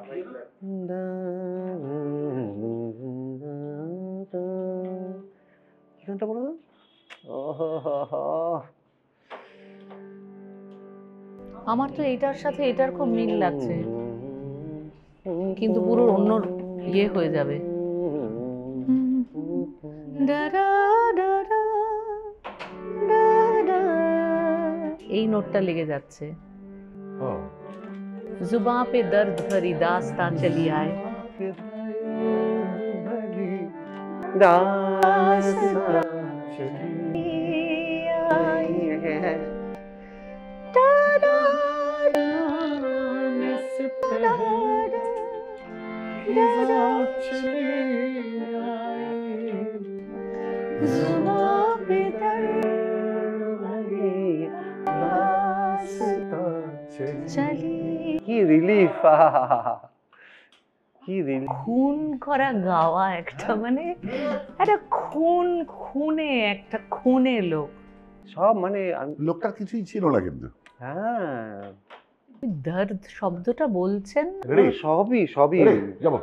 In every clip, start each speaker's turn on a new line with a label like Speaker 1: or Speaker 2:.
Speaker 1: কি গানটা বলো তো?
Speaker 2: আমার তো এটার সাথে এটার খুব মিল লাগছে, কিন্তু পুরো অন্য ইয়ে হয়ে যাবে। এই নোটটা লেগে যাচ্ছে। जुबां पे दर्द भरी दास्तां चली आए,
Speaker 1: কি রিলিফ, কি রিলিফ।
Speaker 2: খুন করা গাওয়া একটা, মানে একটা খুনে একটা খুনে লোক
Speaker 1: সব, মানে
Speaker 3: লোকটার কিছুই ছিল না কিন্তু।
Speaker 1: হ্যাঁ,
Speaker 2: দর্দ শব্দটা বলছেন।
Speaker 1: সবই সবই।
Speaker 3: যাবো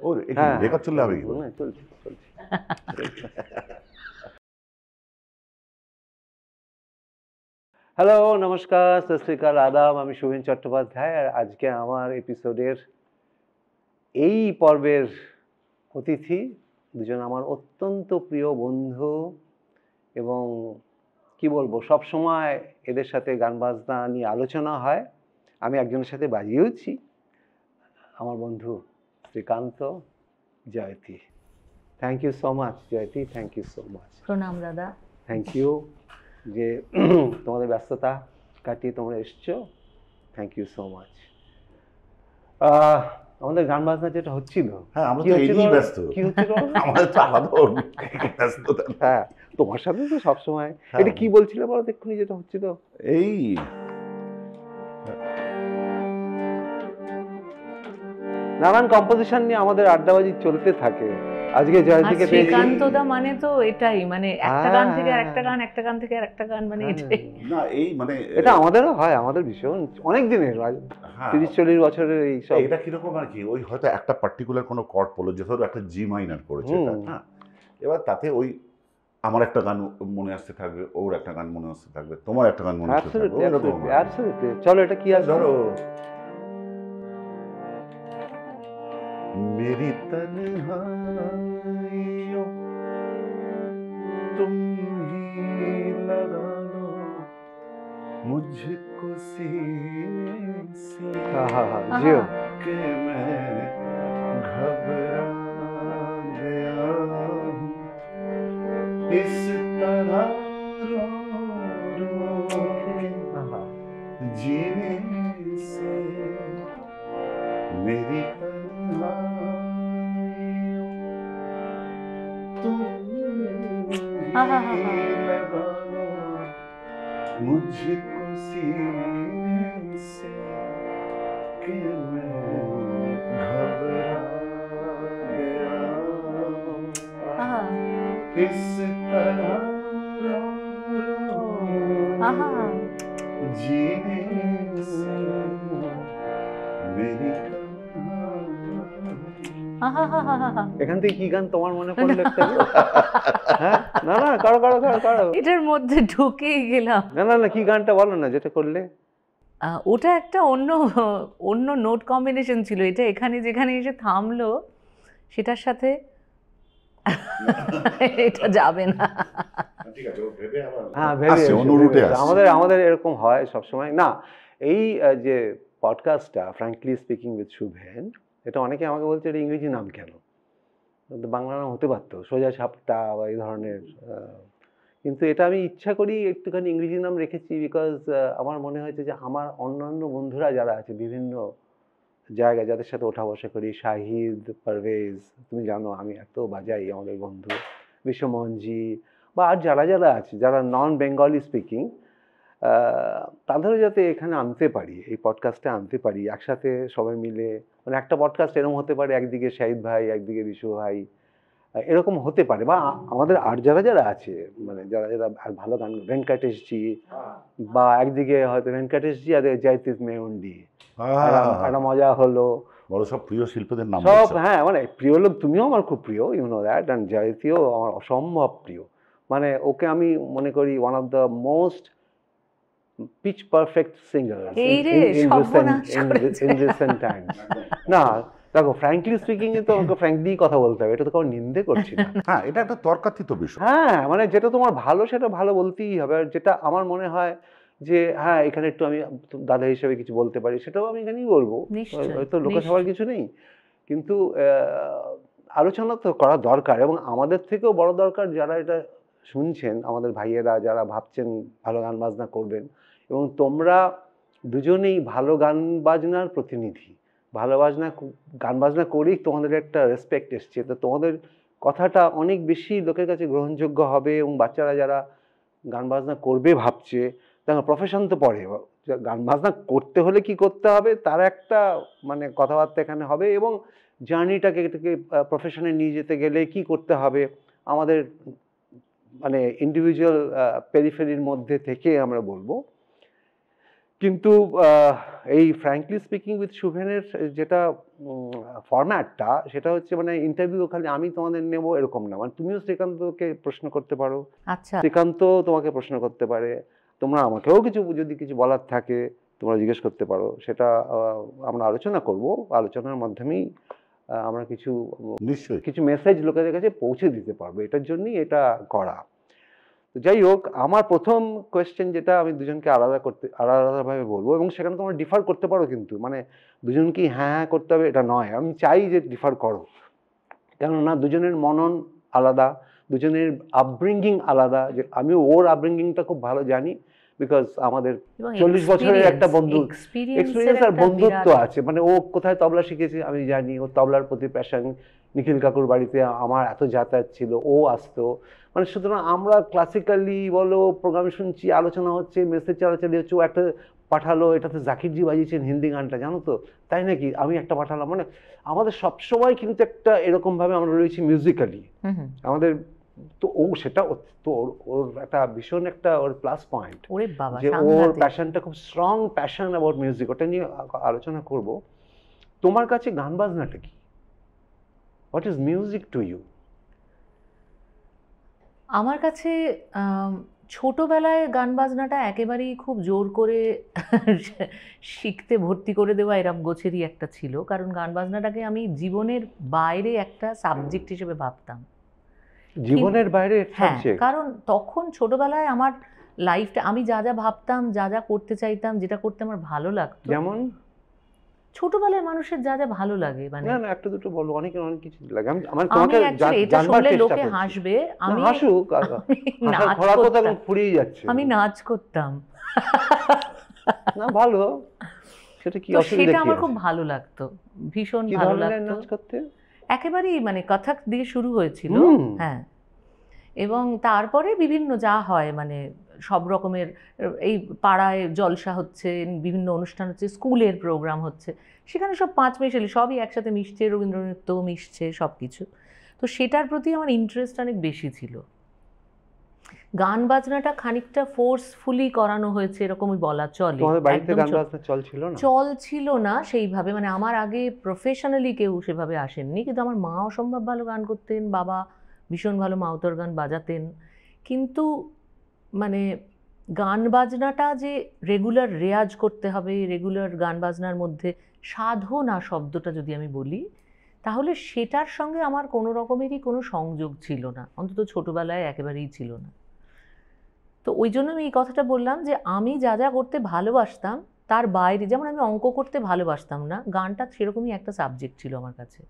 Speaker 3: ওর রেকর্ড চললে হবে কি?
Speaker 1: চলছে চলছে। হ্যালো, নমস্কার, সত শ্রী আকাল, আদাব। আমি শুভেন চট্টোপাধ্যায়, আর আজকে আমার এপিসোডের এই পর্বের অতিথি দুজন আমার অত্যন্ত প্রিয় বন্ধু, এবং কি বলবো, সব সময় এদের সাথে গান বাজনা নিয়ে আলোচনা হয়। আমি একজনের সাথে বাজিয়েওছি, আমার বন্ধু Srikanta, Jayati. Thank you so much Jayati, thank you so much.
Speaker 2: প্রণাম দাদা।
Speaker 1: থ্যাংক ইউ যে তোমাদের ব্যস্ততা কাটিয়ে তোমরা এসছো, থ্যাংক ইউ সো মাচ। আমাদের গান বাজনা যেটা হচ্ছিল,
Speaker 3: হ্যাঁ আমরা তো এই নিয়েই ব্যস্ত।
Speaker 1: কি হচ্ছিল
Speaker 3: আমাদের তো আলাদা ব্যস্ততা।
Speaker 1: হ্যাঁ, তোমার সাথে তো সবসময়। এটা কি বলছিলে বলো এক্ষুনি যেটা হচ্ছিল?
Speaker 3: এই
Speaker 1: নানান কম্পোজিশন নিয়ে আমাদের আড্ডাবাজি চলতে থাকে। আজকে জয়তীকে পেয়েছি।
Speaker 2: শ্রীকান্তদা মানে তো এটাই, মানে একটা গান থেকে আরেকটা গান, একটা গান থেকে আরেকটা গান, মানে এটাই।
Speaker 3: না এই মানে
Speaker 1: এটা আমাদেরও হয়, আমাদের ভীষণ অনেক দিনের, 30-40 বছরের এই সব।
Speaker 3: এটা কিরকম আর কি, ওই হয়তো একটা পার্টিকুলার কোনো কর্ড পড়লো, যে ধরো একটা জি মাইনার করেছে, হ্যাঁ, এবার তাতে ওই আমার একটা গান মনে আসতে থাকবে, ওর একটা গান মনে আসতে থাকবে, তোমার একটা গান মনে আসতে থাকবে, এরকম।
Speaker 1: অ্যাবসলিউটলি। চলো, এটা কি আছে?
Speaker 3: ধরো मेरी तन्हाइयों तुम ही लगा लो मुझको सीने से
Speaker 1: जियो
Speaker 3: कि मैं घबरा गया हूँ इस तरह रो रो के जीने से मेरी मुझको सीने से कि मैं घबरा गया इस तरह रो रो जीने से मेरी
Speaker 1: এখান থেকে কি গান তোমার মনে পড়লো একটা? হ্যাঁ, না না, কারো কারো কারো কারো
Speaker 2: এটার মধ্যে ঢুকেই গেলাম।
Speaker 1: না না না, কি গানটা বলো না যেটা করলে।
Speaker 2: ওটা একটা অন্য অন্য নোট কম্বিনেশন ছিল, এটা এখানে যেখানে এসে থামলো সেটার সাথে এটা যাবে না।
Speaker 1: হ্যাঁ, ভেবে আমাদের আমাদের এরকম হয় সবসময় না। এই যে পডকাস্টটা ফ্র্যাঙ্কলি স্পিকিং উইথ শুভেন, এটা অনেকে আমাকে বলছে এটা ইংরেজি নাম কেন, বাংলা নাম হতে পারতো, সোজা সাপটা বা এই ধরনের। কিন্তু এটা আমি ইচ্ছা করি একটুখানি ইংরেজি নাম রেখেছি, বিকজ আমার মনে হয়েছে যে আমার অন্যান্য বন্ধুরা যারা আছে বিভিন্ন জায়গায়, যাদের সাথে ওঠা বসা করি, শাহিদ, পারভেজ, তুমি জানো আমি এত বাজাই, আমাদের বন্ধু বিশ্বমোহনজি, বা আর যারা যারা আছে যারা নন বেঙ্গলি স্পিকিং, তাদেরও যাতে এখানে আনতে পারি, এই পডকাস্টে আনতে পারি একসাথে সবাই মিলে। মানে একটা পডকাস্ট এরকম হতে পারে, একদিকে শাহিদ ভাই, একদিকে বিশু ভাই, এরকম হতে পারে, বা আমাদের আর যারা যারা আছে মানে যারা যারা ভালো গান, ভেঙ্কটেশজি, বা একদিকে হয়তো ভেঙ্কটেশজি আর জয়তীত মেয়ন্ডি, একটা মজা হলো।
Speaker 3: বড় সব প্রিয় শিল্পীদের নাম
Speaker 1: সব, হ্যাঁ মানে প্রিয় লোক, তুমিও আমার খুব প্রিয়, ইউ নো দ্যাট, অ্যান্ড জয়তীও আমার অসম্ভব প্রিয়। মানে ওকে আমি মনে করি one of the most pitch perfect singer in recent times. না দেখো, ফ্র্যাঙ্কলি স্পিকিং এ তো আমাকে ফ্র্যাঙ্কলি কথা বলতে হবে, এটা তো কারো নিন্দে করছি না।
Speaker 3: হ্যাঁ, এটা একটা তর্কাতীত বিষয়।
Speaker 1: হ্যাঁ মানে যেটা তোমার ভালো সেটা ভালো বলতেই হবে, আর যেটা আমার মনে হয় যে হ্যাঁ এখানে একটু আমি দাদা হিসেবে কিছু বলতে পারি, সেটাও আমি এখানেই বলবো, তো লোকসভার কিছু নেই। কিন্তু আলোচনা তো করা দরকার, এবং আমাদের থেকেও বড় দরকার যারা এটা শুনছেন, আমাদের ভাইয়েরা যারা ভাবছেন ভালো গান বাজনা করবেন, এবং তোমরা দুজনেই ভালো গান বাজনার প্রতিনিধি, গান বাজনা করেই তোমাদের একটা রেসপেক্ট এসছে, তো তোমাদের কথাটা অনেক বেশি লোকের কাছে গ্রহণযোগ্য হবে, এবং বাচ্চারা যারা গান বাজনা করবে ভাবছে, দেখো প্রফেশন তো পড়ে, গান বাজনা করতে হলে কি করতে হবে তার একটা মানে কথাবার্তা এখানে হবে, এবং জার্নিটাকে প্রফেশনে নিয়ে যেতে গেলে কি করতে হবে আমাদের মানে ইন্ডিভিজুয়াল পেরিফেরির মধ্যে থেকে আমরা বলবো। কিন্তু এই ফ্র্যাঙ্কলি স্পিকিং উইথ শুভেনের যেটা ফরম্যাটটা, সেটা হচ্ছে মানে ইন্টারভিউ খালি আমি তোমাদের নেব এরকম না, মানে তুমিও শ্রীকান্তকে প্রশ্ন করতে পারো,
Speaker 2: আচ্ছা
Speaker 1: শ্রীকান্ত তোমাকে প্রশ্ন করতে পারে, তোমরা আমাকেও যদি কিছু বলার থাকে তোমরা জিজ্ঞেস করতে পারো, সেটা আমরা আলোচনা করব, আলোচনার মাধ্যমেই আমরা কিছু মেসেজ লোকেদের কাছে পৌঁছে দিতে পারবো, এটার জন্যই এটা করা। তো যাই হোক, আমার প্রথম কোয়েশ্চেন যেটা আমি দুজনকে আলাদাভাবে বলবো, এবং সেখানে তোমরা ডিফার করতে পারো, কিন্তু মানে দুজনকেই হ্যাঁ করতে হবে এটা নয়, আমি চাই যে ডিফার করো, কেননা দুজনের মনন আলাদা, দুজনের আপব্রিঙ্গিং আলাদা। যে আমি ওর আপব্রিঙ্গিংটা খুব ভালো জানি, বিকজ আমাদের 40 বছরের একটা এক্সপিরিয়েন্স আর বন্ধুত্ব আছে, মানে ও কোথায় তবলা শিখেছে আমি জানি, ও তবলার প্রতি প্যাশন, নিখিল কাকুর বাড়িতে আমার এত যাতায়াত ছিল, ও আসতো, মানে সুতরাং আমরা ক্লাসিক্যালি বলো প্রোগ্রাম শুনছি, আলোচনা হচ্ছে, মেসেজ চালাচালি হচ্ছে, ও একটা পাঠালো, এটাতে জাকিরজি বাজিয়েছেন হিন্দি গানটা, জানো তো, তাই নাকি, আমি একটা পাঠালাম, মানে আমাদের সবসময় কিন্তু একটা এরকমভাবে আমরা রয়েছি মিউজিক্যালি আমাদের, তো ও সেটা তো ওর একটা ভীষণ একটা ওর প্লাস পয়েন্ট, যে ওর প্যাশনটা খুব স্ট্রং প্যাশন অ্যাবাউট মিউজিক, ওটা নিয়ে আলোচনা করব। তোমার কাছে গান বাজনাটা কি? What is music to you?
Speaker 2: আমার কাছে ছোটবেলায় গান বাজনাটা একেবারেই খুব জোর করে শিখতে ভর্তি করে দেওয়া এরম গোছেরই একটা ছিল, কারণ গান বাজনাটাকে আমি জীবনের বাইরে একটা সাবজেক্ট হিসেবে ভাবতাম।
Speaker 1: জীবনের বাইরে?
Speaker 2: হ্যাঁ, কারণ তখন ছোটবেলায় আমার লাইফটা, আমি যা যা ভাবতাম, যা যা করতে চাইতাম, যেটা করতে আমার ভালো লাগতো,
Speaker 1: যেমন
Speaker 2: ছোটবেলায় মানুষের যা যা ভালো লাগে, মানে
Speaker 1: না একটা দুটো বলো, অনেক কিছু লাগে, আমি
Speaker 2: তোমাকে জানবার চেষ্টা লোকে হাসবে, আমি
Speaker 1: হাসুক, ফুরিয়ে যাচ্ছে,
Speaker 2: আমি নাচ করতাম,
Speaker 1: না ভালো, সেটা কি অসুবিধা?
Speaker 2: সেটা আমার খুব ভালো লাগতো, ভীষণ ভালো লাগতো
Speaker 1: নাচ করতে,
Speaker 2: একেবারেই মানে কথক দিয়ে শুরু হয়েছিল, হ্যাঁ, এবং তারপরে বিভিন্ন যা হয় মানে সব রকমের, এই পাড়ায় জলসা হচ্ছে, বিভিন্ন অনুষ্ঠান হচ্ছে, স্কুলের প্রোগ্রাম হচ্ছে, সেখানে সব পাঁচ মেশালি সবই একসাথে মিশছে, রবীন্দ্রনৃত্য মিশছে, সব কিছু, তো সেটার প্রতি আমার ইন্টারেস্ট অনেক বেশি ছিল। গান বাজনাটা খানিকটা ফোর্সফুলি করানো হয়েছে এরকমই বলা চলে, চল ছিল না সেইভাবে, মানে আমার আগে প্রফেশনালি কেউ সেভাবে আসেননি, কিন্তু আমার মা অসম্ভব ভালো গান করতেন, বাবা ভীষণ ভালো মাউতর গান বাজাতেন, কিন্তু মানে গান বাজনাটা যে রেগুলার রেয়াজ করতে হবে, রেগুলার গান বাজনার মধ্যে সাধনা শব্দটা যদি আমি বলি, তাহলে সেটার সঙ্গে আমার কোনো রকমেরই কোনো সংযোগ ছিল না, অন্তত ছোটবেলায় একেবারেই ছিল না। তো ওই জন্য আমি এই কথাটা বললাম যে আমি যা যা করতে ভালোবাসতাম তার বাইরে, যেমন আমি অঙ্ক করতে ভালোবাসতাম না, গানটা সেরকমই একটা সাবজেক্ট ছিল আমার কাছে,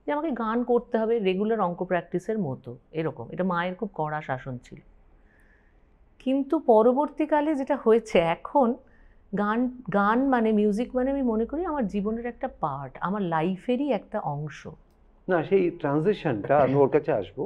Speaker 2: যে আমাকে গান করতে হবে রেগুলার অঙ্ক প্র্যাকটিসের মতো, এরকম, এটা মায়ের খুব কড়া শাসন ছিল। কিন্তু পরবর্তীকালে যেটা হয়েছে, এখন গান মানে মিউজিক মানে আমি মনে করি আমার জীবনের একটা পার্ট, আমার লাইফেরই একটা অংশ।
Speaker 1: না সেই ট্রানজিশনটা আমি ওর কাছে আসবো,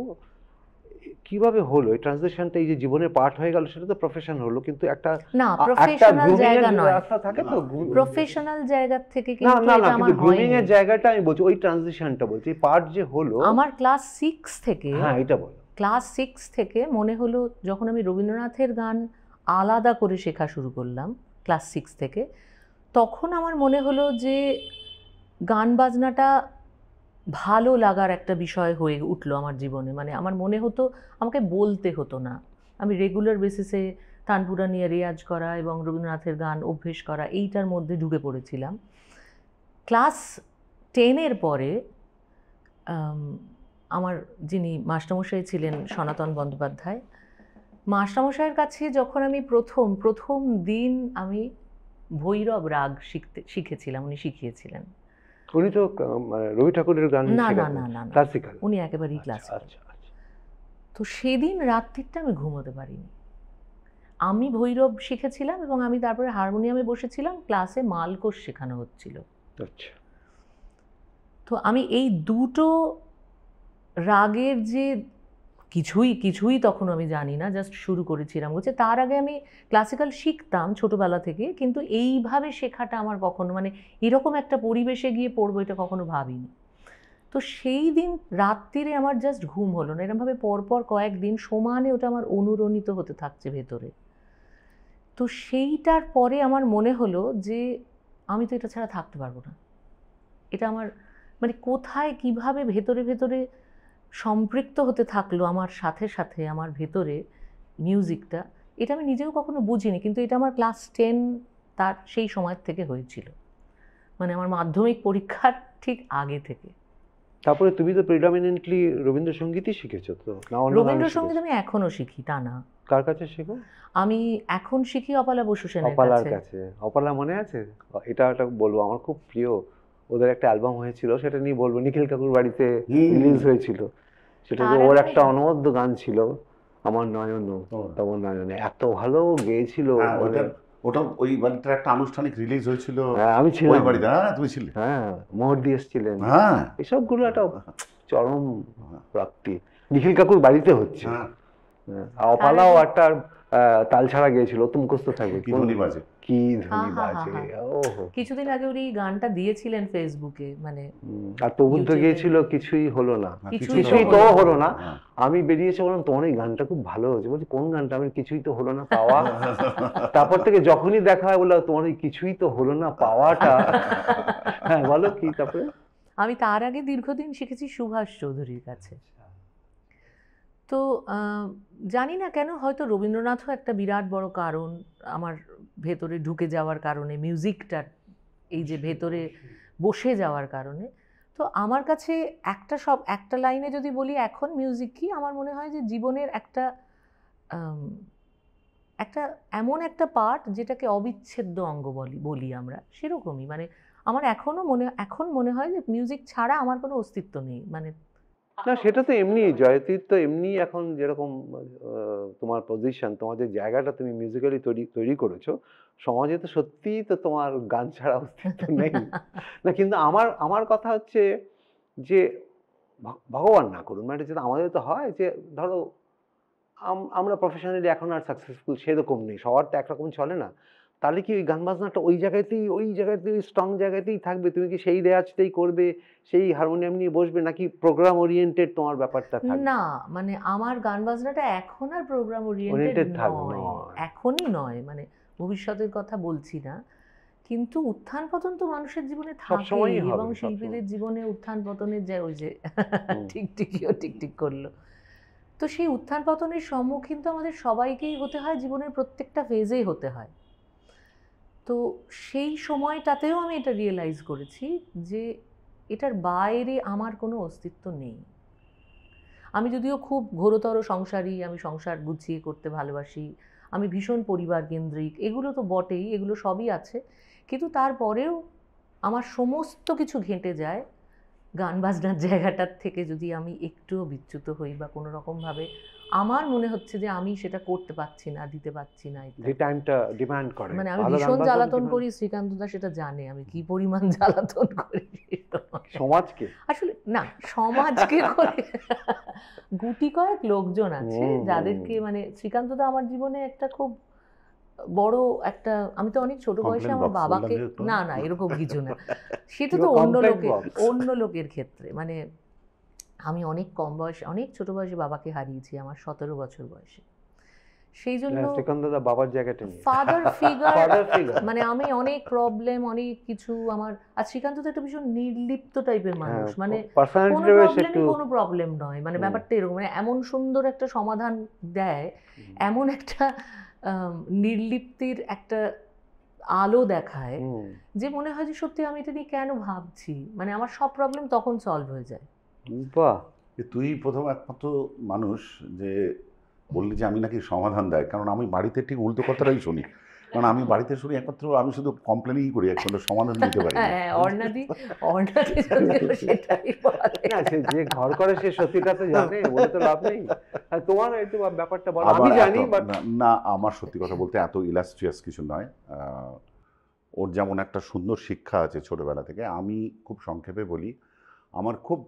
Speaker 1: কিভাবে হলো এই ট্রানজিশনটা, এই যে জীবনের পার্ট হয়ে গেল, সেটা তো প্রফেশন হলো, কিন্তু একটা
Speaker 2: না
Speaker 1: একটা
Speaker 2: প্রফেশনাল
Speaker 1: গ্রুমিং
Speaker 2: জায়গা
Speaker 1: এর
Speaker 2: নয়,
Speaker 1: রাস্তা থাকে তো,
Speaker 2: প্রফেশনাল জায়গা থেকে
Speaker 1: না
Speaker 2: কিন্তু
Speaker 1: না না,
Speaker 2: এটা আমার
Speaker 1: কিন্তু গ্রুমিং
Speaker 2: হয়নি।
Speaker 1: এর জায়গাটা আমি বলছি, ওই ট্রানজিশনটা বলছি, পার্ট যে হলো।
Speaker 2: আমার ক্লাস 6 থেকে,
Speaker 1: হ্যাঁ এটা বলো।
Speaker 2: ক্লাস 6 থেকে মনে হলো, যখন আমি রবীন্দ্রনাথের গান আলাদা করে শেখা শুরু করলাম ক্লাস 6 থেকে, তখন আমার মনে হলো যে গান বাজনাটা ভালো লাগার একটা বিষয় হয়ে উঠলো আমার জীবনে। মানে আমার মনে হতো আমাকে বলতে হতো না, আমি রেগুলার বেসিসে তানপুরা নিয়ে রেয়াজ করা এবং রবীন্দ্রনাথের গান অভ্যেস করা, এইটার মধ্যে ঢুকে পড়েছিলাম। ক্লাস 10-এর পরে আমার যিনি মাস্টারমশাই ছিলেন সনাতন বন্দ্যোপাধ্যায়, মাস্টারমশাইয়ের কাছে যখন আমি প্রথম দিন আমি ভৈরব রাগ শিখেছিলাম, উনি শিখিয়েছিলেন।
Speaker 1: উনি তো মানে রবি ঠাকুরের গান
Speaker 2: না না
Speaker 1: শেখাতেন,
Speaker 2: না না না,
Speaker 1: ক্লাসিক্যাল,
Speaker 2: উনি একেবারেই ক্লাসিক্যাল।
Speaker 1: আচ্ছা আচ্ছা।
Speaker 2: তো সেদিন রাত্রিটা আমি ঘুমোতে পারিনি। আমি ভৈরব শিখেছিলাম এবং আমি তারপরে হারমোনিয়ামে বসেছিলাম, ক্লাসে মালকোষ শেখানো হচ্ছিল।
Speaker 1: আচ্ছা।
Speaker 2: তো আমি এই দুটো রাগের যে কিছুই তখন আমি জানি না, জাস্ট শুরু করেছিলাম বলছে। তার আগে আমি ক্লাসিক্যাল শিখতাম ছোটবেলা থেকে, কিন্তু এইভাবে শেখাটা আমার কখনো, মানে এরকম একটা পরিবেশে গিয়ে পড়বো, এটা কখনো ভাবিনি। তো সেই দিন রাত্রিরে আমার জাস্ট ঘুম হলো না, এরকমভাবে পরপর কয়েকদিন সমানে ওটা আমার অনুরণিত হতে থাকছে ভেতরে। তো সেইটার পরে আমার মনে হলো যে আমি তো এটা ছাড়া থাকতে পারবো না। এটা আমার মানে কোথায় কিভাবে ভেতরে ভেতরে সম্পৃক্ত হতে থাকলো আমার সাথে সাথে আমার ভেতরে মিউজিকটা, এটা আমি নিজেও কখনো বুঝিনি। কিন্তু এটা আমার ক্লাস 10 তার সেই সময় থেকে হয়েছিল, মানে আমার মাধ্যমিক পরীক্ষার ঠিক আগে থেকে।
Speaker 1: তারপরে তুমি তো প্রিডমিনেন্টলি রবীন্দ্রসঙ্গীতই শিখেছো তো, না অন্য গান
Speaker 2: রবীন্দ্রসঙ্গীত আমি এখনো শিখি, তা না।
Speaker 1: কার কাছে শেখো?
Speaker 2: আমি এখন শিখি অপালা বসু সেনের
Speaker 1: অপালার
Speaker 2: কাছে।
Speaker 1: কাছে। অপালা মনে আছে? এটা বলবো, আমার খুব প্রিয়। ওদের একটা অ্যালবাম হয়েছিল, সেটা নিয়ে বলবো, নিখিল কাকুর বাড়িতে রিলিজ হয়েছিল। সেটা ওর একটা অনবদ্য গান ছিল, আমার নয়ন তব নয়নে, এত ভালো গেয়েছিল।
Speaker 3: ওটা ওই বাড়িটার একটা আনুষ্ঠানিক রিলিজ হয়েছিল।
Speaker 1: হ্যাঁ আমি ছিলাম
Speaker 3: ওই বাড়িতে। হ্যাঁ তুমি ছিলে।
Speaker 1: হ্যাঁ মোহর দিয়ে এসেছিলেন।
Speaker 3: হ্যাঁ
Speaker 1: এসবগুলো একটা চরম প্রাপ্তি। নিখিল কাকুর বাড়িতে হচ্ছে। অপালাও একটা তাল ছাড়া গিয়েছিল, তুম কষ্ট থাকবে,
Speaker 3: কি ধ্বনি বাজে,
Speaker 1: কি ধ্বনি বাজে। ওহো,
Speaker 2: কিছুদিন আগে উনি গানটা দিয়েছিলেন ফেসবুকে, মানে
Speaker 1: আর প্রবুদ্ধ গিয়েছিল কিছুই হলো না,
Speaker 2: কিছুই
Speaker 1: তো হলো না। আমি বেরিয়েছি, বললাম তোমার এই গানটা খুব ভালো হয়েছে। বলছি কোন গানটা? আমি কিছুই তো হলো না পাওয়া। তারপর থেকে যখনই দেখা হয় বললাম তোমার এই কিছুই তো হলো না পাওয়াটা। হ্যাঁ বলো কি? তারপরে
Speaker 2: আমি তার আগে দীর্ঘদিন শিখেছি সুভাষ চৌধুরীর কাছে। তো জানি না কেন, হয়তো রবীন্দ্রনাথও একটা বিরাট বড় কারণ আমার ভেতরে ঢুকে যাওয়ার কারণে, মিউজিকটার এই যে ভেতরে বসে যাওয়ার কারণে। তো আমার কাছে একটা লাইনে যদি বলি এখন মিউজিক কি, আমার মনে হয় যে জীবনের একটা এমন একটা পার্ট যেটাকে অবিচ্ছেদ্য অঙ্গ বলি আমরা, সেরকমই। মানে আমার এখন মনে হয় যে মিউজিক ছাড়া আমার কোনো অস্তিত্ব নেই। মানে
Speaker 1: না সেটা তো এমনি, জয়তীর তো এমনি এখন যেরকম তোমার পজিশন, তোমার যে জায়গাটা তুমি মিউজিক্যালি তৈরি করেছো সমাজে, তো সত্যিই তো তোমার গান ছাড়া অস্তিত্ব নেই। না কিন্তু আমার কথা হচ্ছে যে ভগবান না করুন, মানে যেটা আমাদের তো হয় যে ধরো আমরা প্রফেশনালি এখন আর সাকসেসফুল সেরকম নেই, সবার তো একরকম চলে না। তাহলে কি ওই গান বাজনাটা ওই জায়গাতেই স্ট্রং জায়গাতেই থাকবে? তুমি কি সেই রেয়াজটাই করবে, সেই হারমোনিয়াম নিয়ে বসবে, নাকি প্রোগ্রাম ওরিয়েন্টেড তোমার ব্যাপারটা থাকবে?
Speaker 2: না মানে আমার গান বাজনাটা এখন আর প্রোগ্রাম ওরিয়েন্টেড নয়, এখনই নয়, মানে ভবিষ্যতের কথা বলছি না। কিন্তু উত্থান পতন তো মানুষের জীবনে থাকেই, এবং শিল্পীদের জীবনে উত্থান পতনের যে ওই যে টিকটিক করলো, তো সেই উত্থান পতনের সম্মুখীন তো আমাদের সবাইকেই হতে হয়, জীবনের প্রত্যেকটা ফেজেই হতে হয়। তো সেই সময়টাতেও আমি এটা রিয়েলাইজ করেছি যে এটার বাইরে আমার কোনো অস্তিত্ব নেই। আমি যদিও খুব ঘোরতর সংসারী, আমি সংসার গুছিয়ে করতে ভালোবাসি, আমি ভীষণ পরিবার কেন্দ্রিক, এগুলো তো বটেই, এগুলো সবই আছে, কিন্তু তারপরেও আমার সমস্ত কিছু ঘেঁটে যায় গান বাজনার জায়গাটার থেকে। যদি আমি একটুও বিচ্যুত হই বা কোনো রকমভাবে আমার মনে হচ্ছে যে আমি সেটা করতে পারছি না, দিতে পারছি না,
Speaker 1: যে টাইমটা ডিমান্ড করে,
Speaker 2: মানে আমি ভীষণ জ্বালাতন করি, শ্রীকান্তদা সেটা জানে আমি কি পরিমাণ জ্বালাতন করি সমাজকে। আসলে না সমাজকে করে গুটি কয়েক লোকজন আছে যাদেরকে মানে শ্রীকান্তদা আমার জীবনে একটা খুব বড় একটা, আমি তো অনেক ছোট বয়সে আমার বাবাকে, না না এরকম কিছু না, সেটা তো অন্য লোকের ক্ষেত্রে, মানে আমি অনেক কম বয়সে, অনেক ছোট বয়সে বাবাকে হারিয়েছি, আমার 17 বছর বয়সে। সেই জন্য
Speaker 1: শ্রীকান্তদা বাবার জায়গাটা নিয়ে
Speaker 2: ফাদার ফিগার, মানে আমি অনেক প্রবলেম, অনেক কিছু আমার। আর শ্রীকান্ত তো একটা ভীষণ নির্লিপ্ত টাইপের মানুষ, মানে কোনো প্রবলেম নয়, মানে ব্যাপারটা এরকম, মানে এমন সুন্দর একটা সমাধান দেয়, এমন একটা নির্লিপ্তির একটা আলো দেখায় যে মনে হয় যে সত্যি আমি এটা নিয়ে কেন ভাবছি, মানে আমার সব প্রবলেম তখন সলভ হয়ে যায়।
Speaker 1: বাহ,
Speaker 3: তুই প্রথম একমাত্র মানুষ যে বললি যে আমি নাকি সমাধান দেয়, কারণ আমি বাড়িতে ঠিক উল্টো কথাটাই শুনি, কারণ আমি বাড়িতে শুনি একমাত্র আমি শুধু কমপ্লেনই করি, একমাত্র সমাধান দিতে পারি।
Speaker 1: যে ঘর করে সে সত্যিটা তো জানে, বলে তো লাভ নেই। তোমার একটু ব্যাপারটা বলো। আমি জানি
Speaker 3: না, আমার সত্যি কথা বলতে এত ইলাস্ট্রিয়াস কিছু নয়। ওর যেমন একটা সুন্দর শিক্ষা আছে ছোটবেলা থেকে, আমি খুব সংক্ষেপে বলি, আমার খুব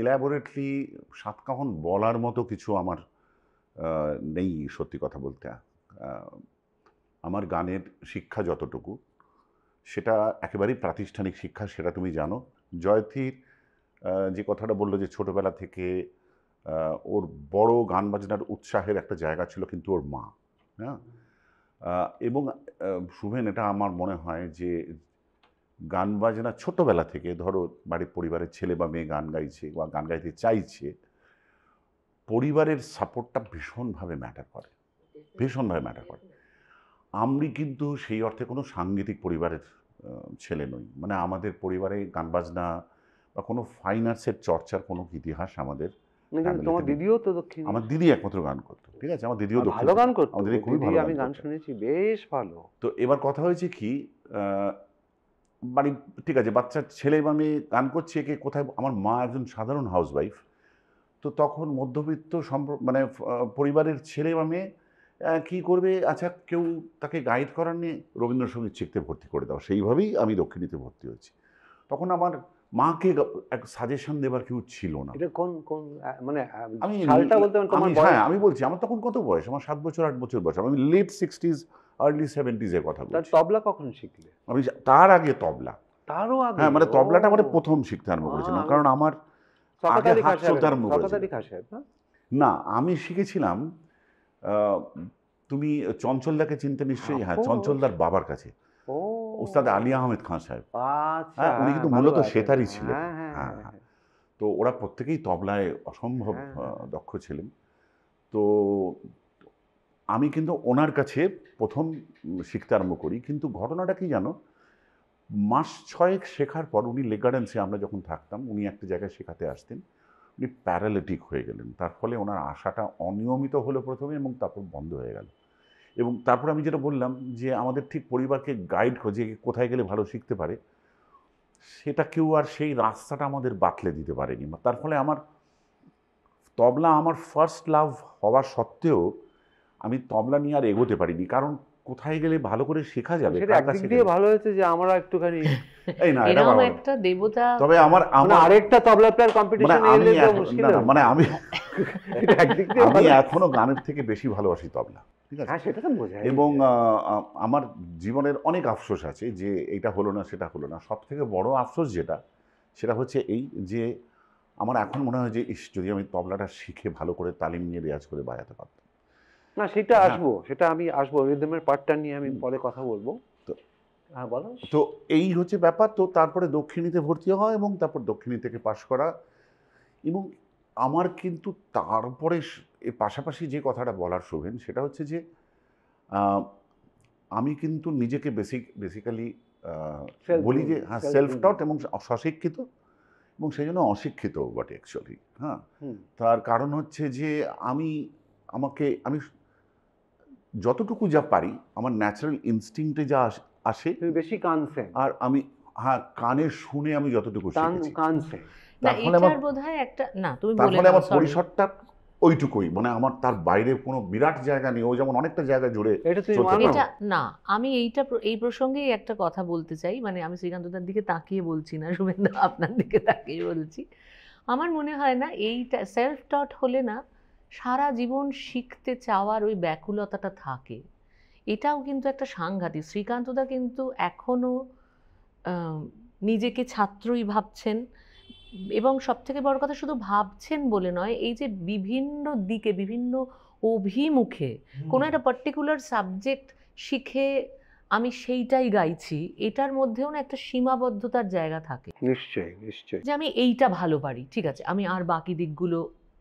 Speaker 3: ইলাবোরেটলি সাতকাহন বলার মতো কিছু আমার নেই সত্যি কথা বলতে। আমার গানের শিক্ষা যতটুকু, সেটা একেবারেই প্রাতিষ্ঠানিক শিক্ষা, সেটা তুমি জানো। জয়তীর যে কথাটা বললো যে ছোটবেলা থেকে ওর বড় গান বাজনার উৎসাহের একটা জায়গা ছিল কিন্তু ওর মা, হ্যাঁ। এবং শুভেন, এটা আমার মনে হয় যে গান বাজনা ছোটবেলা থেকে, ধরো বাড়ির পরিবারের ছেলে বা মেয়ে গান গাইছে বা গান গাইতে চাইছে, পরিবারের সাপোর্টটা ভীষণভাবে ম্যাটার করে, ভীষণভাবে ম্যাটার করে। আমি কিন্তু সেই অর্থে কোনো সাংগীতিক পরিবারের ছেলে নই, মানে আমাদের পরিবারে গান বাজনা বা কোনো ফাইন আর্টসের চর্চার কোনো ইতিহাস আমাদের।
Speaker 1: তোমার দিদিও তো দক্ষিণ,
Speaker 3: আমার দিদি একমাত্র গান করতো, ঠিক আছে, আমার দিদিও
Speaker 1: ভালো গান করতো,
Speaker 3: আমার দিদি খুবই ভালো,
Speaker 1: আমি গান শুনেছি, বেশ ভালো।
Speaker 3: তো এবার কথা হয়েছে কি, বাড়ি ঠিক আছে, বাচ্চা ছেলে বা মেয়ে গান করছে, কে কোথায়, আমার মা একজন সাধারণ হাউসওয়াইফ, তো তখন মধ্যবিত্ত মানে পরিবারের ছেলে বা মেয়ে কী করবে, আচ্ছা কেউ তাকে গাইড করার নিয়ে রবীন্দ্রসঙ্গীত শিখতে ভর্তি করে দাও, সেইভাবেই আমি দক্ষিণীতে ভর্তি হয়েছি। তখন আমার মাকে এক সাজেশন দেবার কেউ ছিল না।
Speaker 1: এটা কোন কোন মানে
Speaker 3: আমি
Speaker 1: সালটা বলতে তোমার বয়স?
Speaker 3: হ্যাঁ আমি বলছি, আমার তখন কত বয়স, আমার 7 বছর 8 বছর বয়স, আমি লেট 60s আর্লি 70s এর কথা বলছি।
Speaker 1: তবলা কখন শিখলে?
Speaker 3: আমি তার আগে তবলা,
Speaker 1: তারও আগে?
Speaker 3: হ্যাঁ, মানে তবলাটা মানে প্রথম শিখতে আরম্ভ করেছিলাম, কারণ আমার আগে হাত চলতে আরম্ভ করেছিল। না, আমি শিখেছিলাম, তুমি চঞ্চলদাকে চিনতে নিশ্চয়ই, হ্যাঁ, চঞ্চলদার বাবার কাছে, উস্তাদ আলী আহমেদ খান সাহেব, হ্যাঁ, উনি কিন্তু মূলত সেতারই ছিলেন। হ্যাঁ, তো ওরা প্রত্যেকেই তবলায় অসম্ভব দক্ষ ছিলেন। তো আমি কিন্তু ওনার কাছে প্রথম শিখতে আরম্ভ করি, কিন্তু ঘটনাটা কি জানো, মাস 6 শেখার পর উনি লেক গার্ডেন্সে আমরা যখন থাকতাম, উনি একটা জায়গায় শেখাতে আসতেন, উনি প্যারালিটিক হয়ে গেলেন। তার ফলে ওনার আশাটা অনিয়মিত হলো প্রথমে, এবং তারপর বন্ধ হয়ে গেল। এবং তারপর আমি যেটা বললাম যে আমাদের ঠিক পরিবারকে গাইড করে যে কোথায় গেলে ভালো শিখতে পারে, সেটা কেউ আর সেই রাস্তাটা আমাদের বাতলে দিতে পারেনি। তার ফলে আমার তবলা আমার ফার্স্ট লাভ হওয়া সত্ত্বেও আমি তবলা নিয়ে আর এগোতে পারিনি, কারণ কোথায় গেলে ভালো করে শেখা যাবে।
Speaker 1: সেটা একদিক দিয়ে ভালো হয়েছে যে আমরা একটুখানি
Speaker 3: এই না, এটা
Speaker 2: এরকম একটা দেবতা।
Speaker 3: তবে আমার
Speaker 1: আরেকটা তবলা প্লেয়ার কম্পিটিশন এলে তো মুশকিল না,
Speaker 3: মানে আমি
Speaker 1: একদিক দিয়ে
Speaker 3: আমি এখনো গানের থেকে বেশি ভালোবাসি তবলা, ঠিক আছে।
Speaker 1: হ্যাঁ, সেটা তো বোঝাই।
Speaker 3: এবং আমার জীবনের অনেক আফসোস আছে যে এটা হলো না সেটা হলো না। সবথেকে বড় আফসোস যেটা, সেটা হচ্ছে এই যে আমার এখন মনে হয় যে যদি আমি তবলাটা শিখে ভালো করে তালিম নিয়ে রেয়াজ করে বাজাতে পারতাম।
Speaker 1: না, সেটা আসবো, সেটা আমি আসবো, রিদমের পার্টটা নিয়ে আমি পরে কথা বলবো। তো হ্যাঁ বলো।
Speaker 3: তো এই হচ্ছে ব্যাপার। তো তারপরে দক্ষিণীতে ভর্তি হয় এবং তারপর দক্ষিণী থেকে পাশ করা। এবং আমার কিন্তু তারপরে এর পাশাপাশি যে কথাটা বলার শোভেন, সেটা হচ্ছে যে আমি কিন্তু নিজেকে বেসিক্যালি বলি যে হ্যাঁ সেলফ টট এবং স্বশিক্ষিত, এবং সেই জন্য অশিক্ষিত বটে অ্যাকচুয়ালি। হ্যাঁ, তার কারণ হচ্ছে যে আমি যতটুকু যা পারি, আমার ন্যাচারাল ইনস্টিংক্টে যা আসে,
Speaker 1: বেশি কানছে,
Speaker 3: আর আমি হ্যাঁ কানে শুনে আমি যতটুকু শিখেছি
Speaker 1: কানছে,
Speaker 3: তারপরে আমার পরিসরটা ওইটুকুই, মানে আমার তার বাইরে কোনো বিরাট জায়গা নেই। ও যেমন অনেকটা জায়গা জুড়ে
Speaker 2: এটা না, আমি এই প্রসঙ্গেই একটা কথা বলতে চাই, মানে আমি শ্রীকান্তদার দিকে তাকিয়ে বলছি না, শুভেন্দু আপনার দিকে তাকিয়ে বলছি। আমার মনে হয় না এইটা সেলফ টট হলে না সারা জীবন শিখতে চাওয়ার ওই ব্যাকুলতাটা থাকে। এটাও কিন্তু একটা সাংঘাতিক। শ্রীকান্তদা কিন্তু এখনো নিজেকে ছাত্রই ভাবছেন, এবং সবথেকে বড় কথা শুধু ভাবছেন বলে নয়, এই যে বিভিন্ন দিকে বিভিন্ন অভিমুখে কোনো একটা পার্টিকুলার সাবজেক্ট শিখে আমি সেইটাই গাইছি, এটার মধ্যেও না একটা সীমাবদ্ধতার জায়গা থাকে।
Speaker 1: নিশ্চয়ই নিশ্চয়ই,
Speaker 2: যে আমি এইটা ভালো পারি, ঠিক আছে, আমি আর বাকি দিকগুলো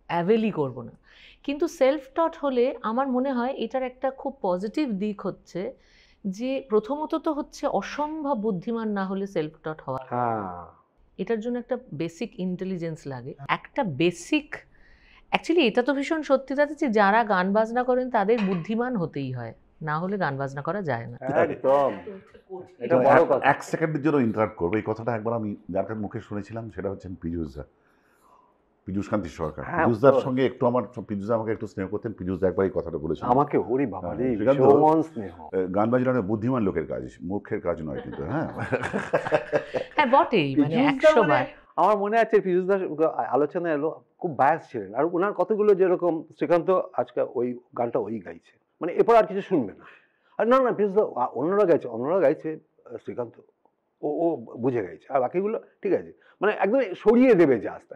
Speaker 2: অ্যাভেলই করব না। কিন্তু সেলফ টট হলে আমার মনে হয় এটার একটা খুব পজিটিভ দিক হচ্ছে যে প্রথমত তো হচ্ছে অসম্ভব বুদ্ধিমান না হলে সেলফ টট হওয়া,
Speaker 1: হ্যাঁ
Speaker 2: এটার জন্য একটা বেসিক ইন্টেলিজেন্স লাগে, একটা বেসিক। অ্যাকচুয়ালি এটা তো ভীষণ সত্যি দাদা যে যারা গান বাজনা করেন তাদের বুদ্ধিমান হতেই হয়, না হলে গান বাজনা করা যায় না।
Speaker 1: একদম, এটা বড় কথা।
Speaker 3: এক সেকেন্ডের জন্য ইন্টারাপ্ট করবো। এই কথাটা একবার আমি যার কাছে মুখে শুনেছিলাম, সেটা হচ্ছেন পীযূষদা, পীযূষকান্তি সরকার। পীযূষদার সঙ্গে একটু আমার, পীযূষদা আমাকে একটু স্নেহ করতেন। পীযূষদা একবার এই কথাটা বলেছেন
Speaker 1: আমাকে, ওরে বাবা রে,
Speaker 3: শ্রীকান্ত,
Speaker 1: ভীষণ স্নেহ।
Speaker 3: গান বাজনা বুদ্ধিমান লোকের কাজ, মূর্খের কাজ নয় কিন্তু। হ্যাঁ
Speaker 2: হ্যাঁ বটেই, মানে 100 বার।
Speaker 1: আমার মনে আছে পীযূষদার আলোচনা এলো, খুব বায়াস ছিলেন, আর ওনার কতগুলো যেরকম শ্রীকান্ত আজকে ওই গানটা ওই গাইছে, মানে এরপর আর কিছু শুনবে না। আর না না পীযূষদা অন্যরা গাইছে শ্রীকান্ত ও বুঝে গাইছে, আর বাকিগুলো ঠিক আছে, মানে একদম সরিয়ে দেবে জাস্ট।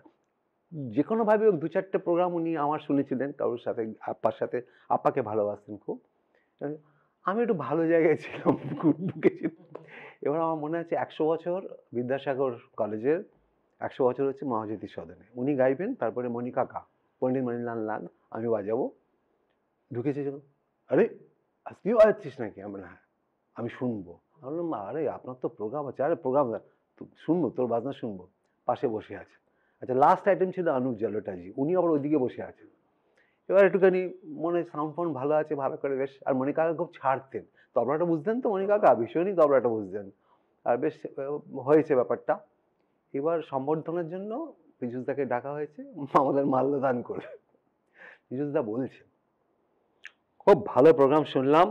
Speaker 1: যে কোনোভাবে 2-4টে প্রোগ্রাম উনি আমার শুনেছিলেন কারোর সাথে, আপ্পার সাথে, আপ্পাকে ভালোবাসতেন খুব। আমি একটু ভালো জায়গায় ছিলাম, এবার আমার মনে আছে 100 বছর বিদ্যাসাগর কলেজের, 100 বছর হচ্ছে মহাজ্যোতি সদনে, উনি গাইবেন, তারপরে মণিকা কা, পণ্ডিত মণিলাল নাগ, আমি বাজাবো। ঢুকেছে যখন, আরে আজকেও বাজাচ্ছিস নাকি? আমরা হ্যাঁ, আমি শুনবো। আমি বললাম আরে আপনার তো প্রোগ্রাম আছে। আরে প্রোগ্রাম শুনবো, তোর বাজনা শুনবো। পাশে বসে আছে। আচ্ছা, লাস্ট আইটেম ছিল অনুপ জালোটাজি, উনি আবার ওইদিকে বসে আছেন। এবার একটুখানি মনে সাউন্ড ফাউন্ড ভালো আছে, ভালো করে বেশ, আর মণিকা খুব ছাড়তেন, তবলাটা বুঝতেন তো মণিকা, ভীষণই তবলাটা বুঝতেন, আর বেশ হয়েছে ব্যাপারটা। এবার সম্বর্ধনার জন্য পীযূষদাকে ডাকা হয়েছে, আমাদের মাল্যদান করে। পীযূষদা বলছে খুব ভালো প্রোগ্রাম শুনলাম,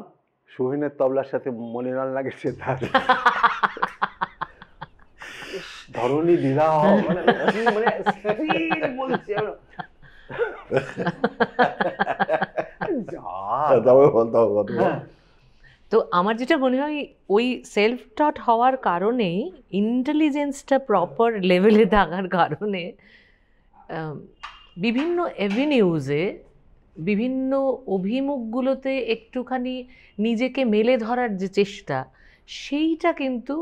Speaker 1: সুহিনের তবলার সাথে মনিলাল লাগেছে, তার ধরনী দিলা বলছে।
Speaker 2: তো আমার যেটা মনে হয় ওই সেলফ টট হওয়ার কারণেই, ইন্টেলিজেন্সটা প্রপার লেভেলে থাকার কারণে বিভিন্ন এভিনিউজে, বিভিন্ন অভিমুখগুলোতে একটুখানি নিজেকে মেলে ধরার যে চেষ্টা, সেইটা কিন্তু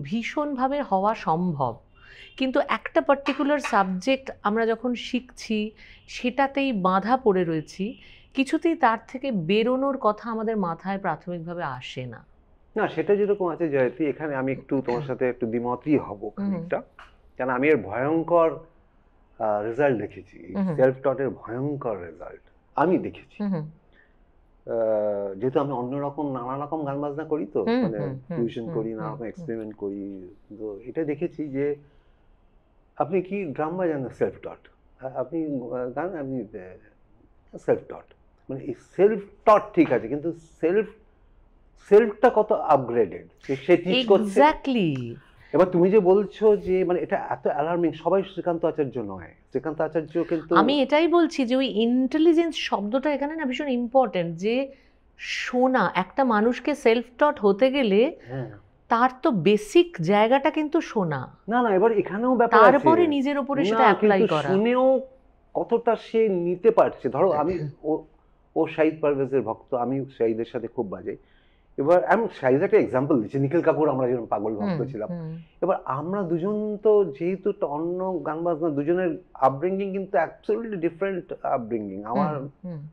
Speaker 2: ভীষণভাবে হওয়া সম্ভব। কিন্তু একটা পার্টিকুলার সাবজেক্ট আমরা যখন শিখছি, সেটাতেই বাঁধা পড়ে রয়েছি, কিছুতেই তার থেকে বেরোনোর কথা আমাদের মাথায় প্রাথমিকভাবে আসে না।
Speaker 1: না, সেটা যেরকম আছে জয়তী, এখানে আমি একটু তোমার সাথে একটু দ্বিমতই হব খানিকটা, কেন আমি এর ভয়ঙ্কর রেজাল্ট দেখেছি, সেলফ টটের ভয়ঙ্কর রেজাল্ট আমি দেখেছি। যেহেতু আমি অন্যরকম নানা রকম গান বাজনা করি, তো মানে ফিউশন করি, নানা রকম এক্সপেরিমেন্ট করি, তো এটা দেখেছি যে আপনি কি ড্রাম বাজান না সেলফ টট, আপনি গান আপনি সেলফ টট, মানে এই সেলফ টট ঠিক আছে, কিন্তু সেলফটা কত আপগ্রেডেড সে টিচ করছে।
Speaker 2: এক্স্যাক্টলি।
Speaker 1: এবার তুমি যে বলছো যে মানে এটা এত অ্যালার্মিং, সবাই শ্রীকান্ত আচার্য নয়, শ্রীকান্ত আচার্য কিন্তু,
Speaker 2: আমি এটাই বলছি যে ওই ইন্টেলিজেন্স শব্দটা এখানে না ভীষণ ইম্পর্টেন্ট, যে শোনা, একটা মানুষকে সেলফ টট হতে গেলে তার তো বেসিক জায়গাটা কিন্তু শোনা।
Speaker 1: না না, এবার এখানেও ব্যাপার আছে,
Speaker 2: তারপরে নিজের উপরে সেটা অ্যাপ্লাই করা,
Speaker 1: শুনেও কতটা সে নিতে পারছে। ধরো আমি ও শাহিদ পারভেজের ভক্ত, আমি শাহিদের সাথে খুব বাজাই। এবার আমি শাহিদ একটা এক্সাম্পল দিচ্ছি, নিখিল কাপুর আমরা যেরকম পাগল ভক্ত ছিলাম, এবার আমরা দুজন তো যেহেতু একটা অন্য গান বাজনা, দুজনের আপব্রিঙ্গিং কিন্তু অ্যাবসলিউটলি ডিফারেন্ট আপব্রিঙ্গিং। আমার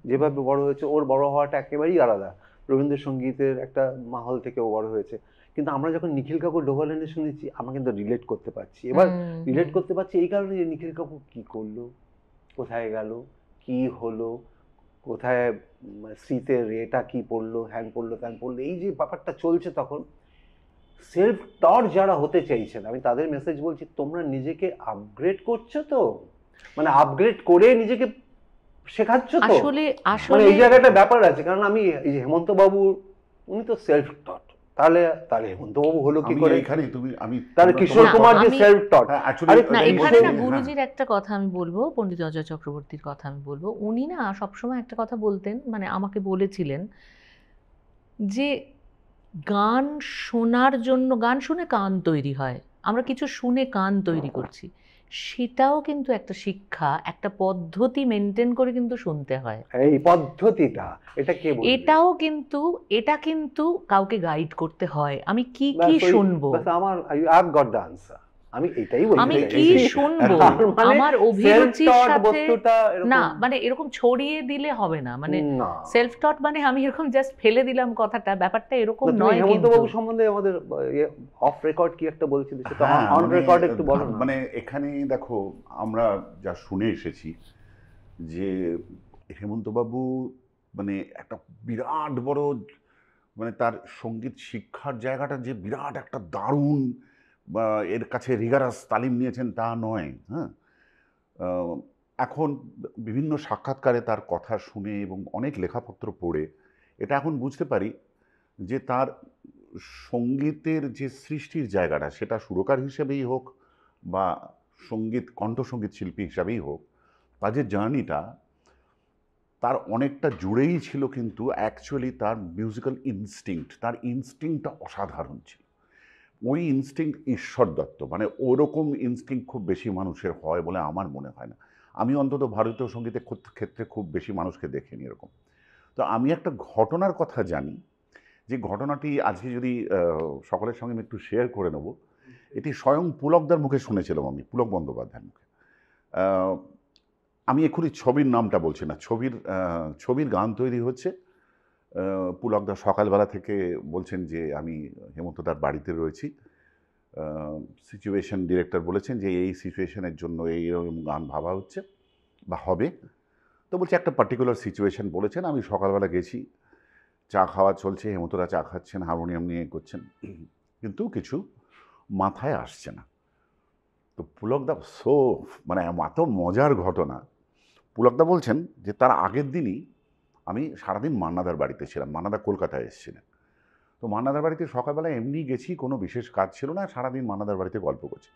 Speaker 1: যেভাবে বড় হয়েছে, ওর বড় হওয়াটা একেবারেই আলাদা, রবীন্দ্রসঙ্গীতের একটা মাহল থেকে ও বড় হয়েছে। কিন্তু আমরা যখন নিখিল কাপুর ডোভালেনে শুনেছি, আমরা কিন্তু রিলেট করতে পারছি। এবার রিলেট করতে পারছি এই কারণে যে নিখিল কাপুর কি করলো, কোথায় গেল, কি হলো, কোথায় স্মৃতের রেটা কি পড়লো, হ্যাং পড়লো, ত্যাং পড়লো, এই যে ব্যাপারটা চলছে। তখন সেলফ টট যারা হতে চাইছেন, আমি তাদের মেসেজ বলছি, তোমরা নিজেকে আপগ্রেড করছো তো, মানে আপগ্রেড করে নিজেকে শেখাচ্ছ তো,
Speaker 2: আসলে
Speaker 1: মানে এই জায়গাটা ব্যাপার আছে। কারণ আমি এই যে হেমন্ত বাবু, উনি তো সেলফ টট, তাহলে তাহলে হেমন্তবাবু হলো কি
Speaker 3: আমি
Speaker 1: করে?
Speaker 3: এইখানে আমি
Speaker 1: তাহলে কিশোর কুমার জি সেলফ টট।
Speaker 2: না, এখানে না গুরুজির একটা কথা আমি বলবো, পণ্ডিত অজয় চক্রবর্তীর কথা আমি বলবো। উনি না সবসময় একটা কথা বলতেন, মানে আমাকে বলেছিলেন যে গান শোনার জন্য, গান শুনে কান তৈরি হয়, আমরা কিছু শুনে কান তৈরি করছি, সেটাও কিন্তু একটা শিক্ষা, একটা পদ্ধতি মেনটেন করে কিন্তু শুনতে হয়।
Speaker 1: এই পদ্ধতিটা এটা কে বলবে?
Speaker 2: এটা কিন্তু কাউকে গাইড করতে হয়, আমি কি কি শুনবো,
Speaker 1: আমার I have got the answer, আমি এটাই বলতে
Speaker 2: আমি
Speaker 1: চাই।
Speaker 2: কি শুনবো,
Speaker 1: মানে
Speaker 2: আমার অভিরুচির
Speaker 1: self-taught
Speaker 2: সাথে
Speaker 1: বস্তুটা
Speaker 2: না,
Speaker 1: এরকম
Speaker 2: মানে এরকম ছড়িয়ে দিলে হবে না, মানে
Speaker 1: না।
Speaker 2: সেলফ টট মানে আমি এরকম জাস্ট ফেলে দিলাম কথাটা, ব্যাপারটা এরকম
Speaker 1: তুমি
Speaker 2: নয়।
Speaker 1: হেমন্ত
Speaker 2: কিন্তু
Speaker 1: বাবু সম্বন্ধে আমাদের অফ রেকর্ড কি একটা বলছিলে, সেটা
Speaker 3: হ্যাঁ,
Speaker 1: অন রেকর্ড একটু বলো না।
Speaker 3: মানে এখানে দেখো, আমরা যা শুনে এসেছি যে হেমন্তবাবু মানে একটা বিরাট বড়, মানে তার সঙ্গীত শিক্ষার জায়গাটা যে বিরাট একটা দারুণ, বা এর কাছে রিগারাস তালিম নিয়েছেন তা নয়। হ্যাঁ, এখন বিভিন্ন সাক্ষাৎকারে তার কথা শুনে এবং অনেক লেখাপত্র পড়ে এটা এখন বুঝতে পারি যে তার সঙ্গীতের যে সৃষ্টির জায়গাটা, সেটা সুরকার হিসেবেই হোক বা কণ্ঠসঙ্গীত শিল্পী হিসাবেই হোক, তার যে জার্নিটা তার অনেকটা জুড়েই ছিল কিন্তু অ্যাকচুয়ালি তার মিউজিক্যাল ইনস্টিংক্ট, তার ইনস্টিংক্টটা অসাধারণ ছিল। ওই ইনস্টিংক্ট ঈশ্বর দত্ত, মানে ওরকম ইনস্টিংক্ট খুব বেশি মানুষের হয় বলে আমার মনে হয় না। আমি অন্তত ভারতীয় সঙ্গীতের ক্ষেত্রে খুব বেশি মানুষকে দেখিনি এরকম। তো আমি একটা ঘটনার কথা জানি, যে ঘটনাটি আজকে যদি সকলের সঙ্গে আমি একটু শেয়ার করে নেব। এটি স্বয়ং পুলকদার মুখে শুনেছিলাম আমি, পুলক বন্দ্যোপাধ্যায়ের মুখে। আমি এক্ষুনি ছবির নামটা বলছি না, ছবির গান তৈরি হচ্ছে। পুলকদা সকালবেলা থেকে বলছেন যে আমি হেমন্তদার বাড়িতে রয়েছি, সিচুয়েশন ডিরেক্টর বলেছেন যে এই সিচুয়েশনের জন্য এইরকম গান ভাবা হচ্ছে বা হবে। তো বলছে একটা পার্টিকুলার সিচুয়েশন বলেছেন, আমি সকালবেলা গেছি, চা খাওয়া চলছে, হেমন্তদা চা খাচ্ছেন, হারমোনিয়াম নিয়ে করছেন, কিন্তু কিছু মাথায় আসছে না। তো পুলকদা মানে এত মজার ঘটনা, পুলকদা বলছেন যে তার আগের দিনই আমি সারাদিন মান্নাদার বাড়িতে ছিলাম, মান্নাদা কলকাতায় এসেছিলেন। তো মান্নাদার বাড়িতে সকালবেলা এমনি গেছি, কোনো বিশেষ কাজ ছিল না, সারাদিন মান্নাদার বাড়িতে গল্প করছি।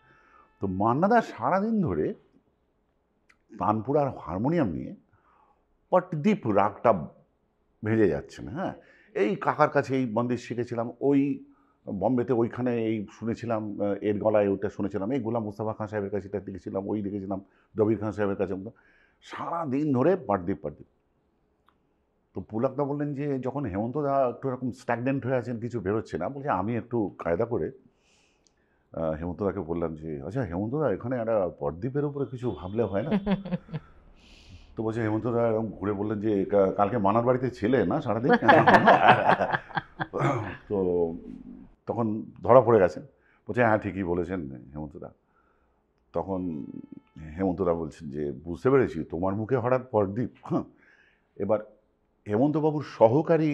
Speaker 3: তো মান্নাদা সারাদিন ধরে তানপুরার হারমোনিয়াম নিয়ে পটদীপ রাগটা ভেজে যাচ্ছেন। হ্যাঁ, এই কাকার কাছে এই বন্দিশ শিখেছিলাম, ওই বম্বেতে ওইখানে এই শুনেছিলাম, এর গলায় ওইটা শুনেছিলাম, এই গোলাম মুস্তাফা খান সাহেবের কাছে এটা দেখেছিলাম, ওই দেখেছিলাম দবির খান সাহেবের কাছে, সারাদিন ধরে পটদীপ। তো পুলকদা বললেন যে যখন হেমন্তদা একটু এরকম স্ট্যাগনেন্ট হয়ে আছেন, কিছু বেরোচ্ছে না, বলছে আমি একটু কায়দা করে হেমন্তদাকে বললাম যে আচ্ছা হেমন্তদা, এখানে একটা পটদীপের উপরে কিছু ভাবলে হয় না? তো বলছে হেমন্তদা এরকম ঘুরে বললেন যে কালকে মানার বাড়িতে ছিলে না সারাদিন? তো তখন ধরা পড়ে গেছেন। বলছে হ্যাঁ ঠিকই বলেছেন হেমন্তদা। তখন হেমন্তদা বলছেন যে বুঝতে পেরেছি, তোমার মুখে হঠাৎ পটদীপ। এবার হেমন্তবাবুর সহকারী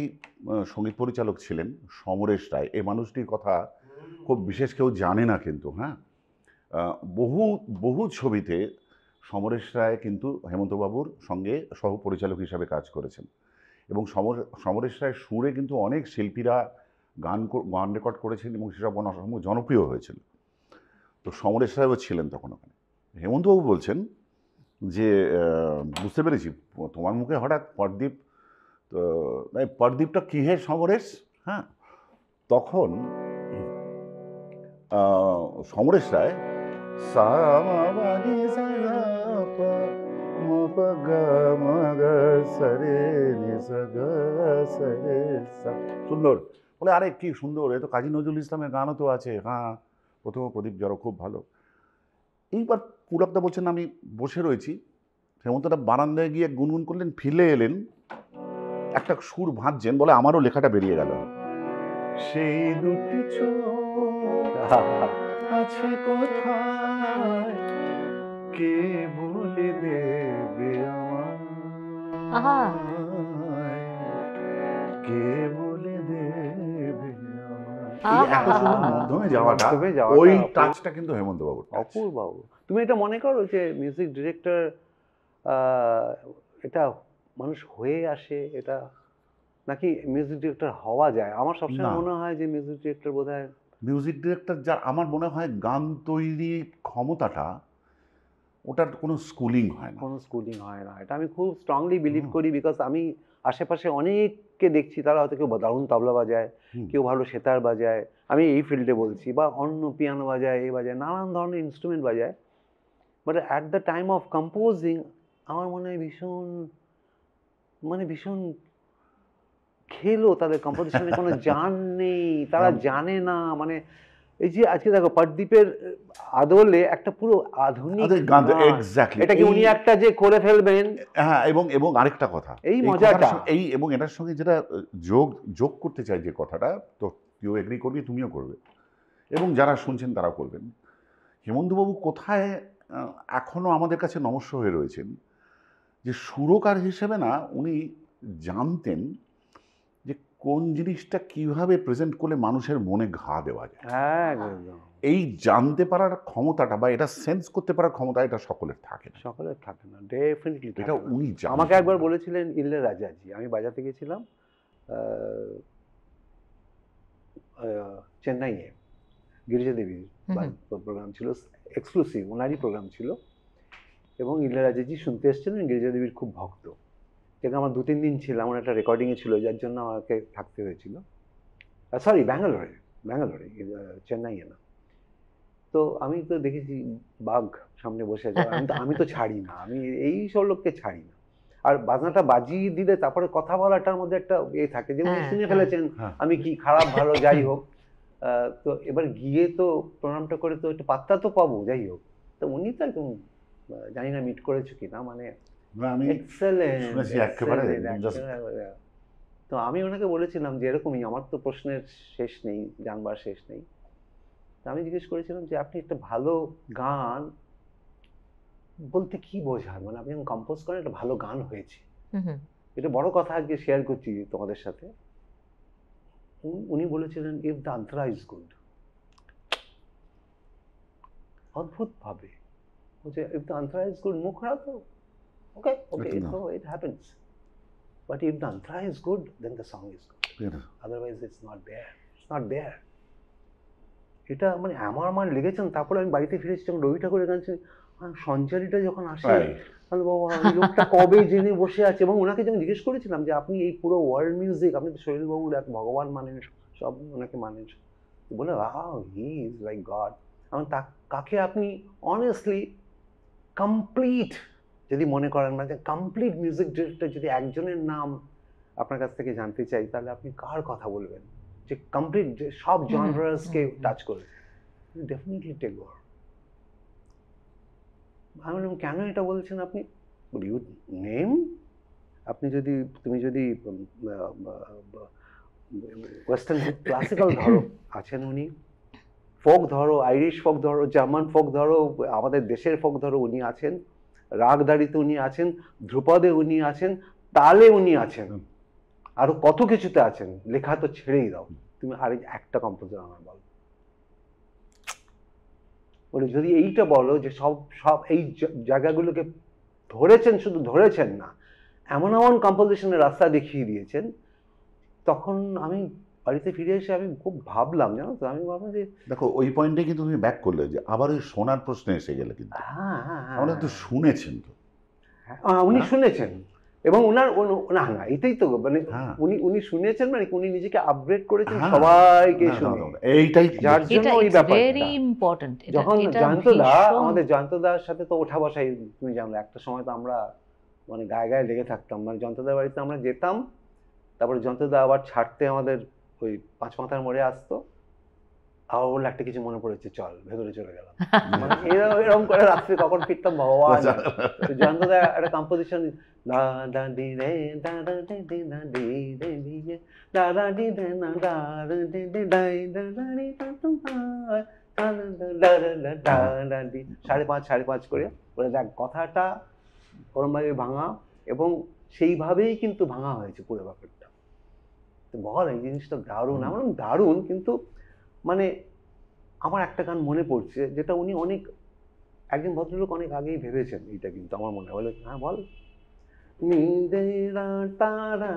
Speaker 3: সঙ্গীত পরিচালক ছিলেন সমরেশ রায়। এই মানুষটির কথা খুব বিশেষ কেউ জানে না কিন্তু। হ্যাঁ, বহু বহু ছবিতে সমরেশ রায় কিন্তু হেমন্তবাবুর সঙ্গে সহপরিচালক হিসাবে কাজ করেছেন, এবং সমরেশ রায়ের সুরে কিন্তু অনেক শিল্পীরা গান রেকর্ড করেছেন এবং সেসব অসম্ভব জনপ্রিয় হয়েছিল। তো সমরেশ রায়ও ছিলেন তখন ওখানে। হেমন্তবাবু বলছেন যে বুঝতে পেরেছি, তোমার মুখে হঠাৎ পটদীপ, তো পটদীপটা কী হে সমরেশ? হ্যাঁ, তখন সমরেশ রায় সুন্দর বলে, আরে কি সুন্দর, এ তো কাজী নজরুল ইসলামের গানও তো আছে। হ্যাঁ, প্রথম প্রদীপ জড়ো খুব ভালো। এইবার পুলকদা বলছেন আমি বসে রয়েছি, হেমন্তদা বারান্দায় গিয়ে গুনগুন করলেন, ফিরে এলেন, একটা সুর ভাঁজছেন, বলে আমারও লেখাটা বেরিয়ে গেল। সেই দুটি চোখ আছে কোথায়, কে বলে দেবে আমায়, কে বলে দেবে আমায়। এত সুন্দর মধ্যমে যাওয়াটা, ওই টাচটা কিন্তু হেমন্তবাবুর।
Speaker 1: অপূর্ব। তুমি এটা মনে করো যে মিউজিক ডিরেক্টর এটা মানুষ হয়ে আসে, এটা নাকি মিউজিক ডিরেক্টর হওয়া যায়? আমার সবসময়
Speaker 3: না।
Speaker 1: মনে হয় যে মিউজিক ডিরেক্টর বোধহয়
Speaker 3: মিউজিক ডিরেক্টর যার, আমার মনে হয় গান তৈরির ক্ষমতাটা, ওটার কোনো স্কুলিং হয় না।
Speaker 1: কোনো স্কুলিং হয় না, এটা আমি খুব স্ট্রংলি বিলিভ
Speaker 3: হুম।
Speaker 1: করি। বিকজ আমি আশেপাশে অনেককে দেখছি, তারা হয়তো কেউ দারুণ তবলা বাজায়,
Speaker 3: হুম।
Speaker 1: কেউ ভালো সেতার বাজায়, আমি এই ফিল্ডে বলছি, বা অন্য পিয়ানো বাজায়, এই বাজায়, নানান ধরনের ইনস্ট্রুমেন্ট বাজায়। But at the time of composing আমার মনে হয় ভীষণ খেলো, তাদের কম্পোজিশনে কোনো জান নেই, তারা জানে না। মানে এই যে আজকে দেখো পার্থদীপের আদলে একটা পুরো আধুনিক গান,
Speaker 3: এক্স্যাক্টলি,
Speaker 1: এটাকে উনি একটা যে করে ফেলবেন।
Speaker 3: হ্যাঁ, এবং আরেকটা কথা,
Speaker 1: এই মজাটা,
Speaker 3: এবং এটার সঙ্গে যেটা যোগ করতে চাই, যে কথাটা, তো কেউ এগ্রি করবি, তুমিও করবে, এবং যারা শুনছেন তারাও করবেন। হেমন্তবাবু কোথায় এখনো আমাদের কাছে নমস্য হয়ে রয়েছেন, যে সুরকার হিসেবে না, উনি জানতেন যে কোন জিনিসটা কিভাবে প্রেজেন্ট করলে মানুষের মনে ঘা দেওয়া যায়।
Speaker 1: একদম
Speaker 3: এই জানতে পারার ক্ষমতাটা, বা এটা সেন্স করতে পারার ক্ষমতা, এটা সকলের থাকে না।
Speaker 1: সকলের থাকে না, ডেফিনেটলি।
Speaker 3: এটা উনি জানতেন।
Speaker 1: আমাকে একবার বলেছিলেন ইল্যারাজাজি, আমি বাজাতে গেছিলাম চেন্নাইয়ে, গিরিজা দেবীর প্রোগ্রাম ছিল, এক্সক্লুসিভ ওনারই প্রোগ্রাম ছিল, এবং ইল্যারাজাজি শুনতে এসেছিলেন, গিরিজা দেবীর খুব ভক্ত। যেখানে আমার 2-3 দিন ছিলাম, আমার একটা রেকর্ডিংয়ে ছিল, যার জন্য আমাকে থাকতে হয়েছিল। সরি, ব্যাঙ্গালোরে, চেন্নাইয়ে না। তো আমি তো দেখেছি বাঘ সামনে বসে আছে, আমি তো ছাড়ি না, আমি এই সব লোককে ছাড়ি না। আর বাজনাটা বাজিয়ে দিলে তারপরে কথা বলাটার মধ্যে একটা থাকে, যে উনি শুনে ফেলেছেন আমি কি খারাপ ভালো যাই হোক, তো এবার গিয়ে তো প্রণামটা করে তো একটু পাত্তা তো পাবো, যাই হোক। তো উনি তো একদম, জানি না মিট করেছো কিনা, মানে তো আমি ওনাকে বলেছিলাম যে এরকমই, আমার তো প্রশ্নের শেষ নেই, জানবার শেষ নেই। আমি জিজ্ঞেস করেছিলাম যে আপনি একটা ভালো গান বলতে কি বোঝান, মানে আপনি যখন কম্পোজ করেন একটা ভালো গান হয়েছে, এটা বড় কথা আজকে শেয়ার করছি তোমাদের সাথে। উনি বলেছিলেন if the antara is good. অদ্ভুত ভাবে বলছে if the antara is good, mukhra তো okay it happens, but if the antara is good then the song is good, otherwise it's not there. এটা মানে আমার লেগেছেন। তারপরে আমি বাড়িতে ফিরেছি, যখন রবি ঠাকুরের গান সঞ্চারীটা যখন আসে, বাবা লোকটা কবে জেনে বসে আছে। এবং ওনাকে যখন জিজ্ঞেস করেছিলাম যে আপনি এই পুরো ওয়ার্ল্ড মিউজিক, আপনি তো শৈলবাবুর এক ভগবান মানেন, সব ওনাকে মানেন, বলে হি ইজ লাইক গড। আমি কাকে আপনি অনেস্টলি কমপ্লিট যদি মনে করেন, মানে কমপ্লিট মিউজিক ডিরেক্টর যদি একজনের নাম আপনার কাছ থেকে জানতে চাই, তাহলে আপনি কার কথা বলবেন, যে কমপ্লিট সব জনরাসকে টাচ করে? ডেফিনেটলি টেগোর। আমি বললাম কেন এটা বলছেন আপনি? ইউ নেম, তুমি যদি ওয়েস্টার্ন ক্লাসিক্যাল ধরো, আছেন উনি, ফোক ধরো, আইরিশ ফোক ধরো, জার্মান ফোক ধরো, আমাদের দেশের ফোক ধরো, উনি আছেন, রাগদাড়িতে উনি আছেন, ধ্রুপদে উনি আছেন, তালে উনি আছেন, আরো কত কিছুতে আছেন, লেখা তো ছেড়েই দাও। তুমি আর একটা কম্পোজার আমার বলো, বলে যদি এইটা বলো যে সব এই জায়গাগুলোকে ধরেছেন, শুধু ধরেছেন না, এমন কম্পোজিশনের রাস্তা দেখিয়ে দিয়েছেন, তখন আমি বাড়িতে ফিরে এসে আমি খুব ভাবলাম, জানো তো, আমি ভাবলাম যে
Speaker 3: দেখো ওই পয়েন্টে কিন্তু তুমি ব্যাক করলে, যে আবার ওই শোনার প্রশ্নে এসে গেলে, কিন্তু আমরা তো শুনেছেন, তো
Speaker 1: উনি শুনেছেন, এবং ওনার না এটাই তো মানে উনি শুনেছেন, মানে উনি নিজেকে আপগ্রেড করেছেন সবাইকে শুনে,
Speaker 3: এইটাই
Speaker 1: যার জন্য ওই ব্যাপারটা
Speaker 2: ভেরি ইম্পর্টেন্ট।
Speaker 1: যখন আমাদের জয়ন্তদার সাথে তো ওঠা বসাই, তুমি জানলে একটা সময় তো আমরা মানে গায়ে লেগে থাকতাম, মানে জয়ন্তদার বাড়িতে আমরা যেতাম, তারপরে জয়ন্তদা আবার ছাড়তে আমাদের ওই 5 মাথার মোড়ে আসতো, আবার বললে একটা কিছু মনে পড়েছে, চল ভেতরে চলে গেলাম, মানে এরকম করে রাত্রে কখন ফিরতাম ভগবান। জয়ন্তদা একটা কম্পোজিশন, সাড়ে পাঁচ করে বলে দেখ কথাটা ওরমভাবে ভাঙা, এবং সেইভাবেই কিন্তু ভাঙা হয়েছে পুরো ব্যাপারটা। তো বল এই জিনিসটা দারুণ, আমার দারুণ। কিন্তু মানে আমার একটা গান মনে পড়ছে, যেটা উনি একজন ভদ্রলোক অনেক আগেই ভেবেছেন, এইটা কিন্তু আমার মনে হয়, হ্যাঁ বল, নিদেরা তারা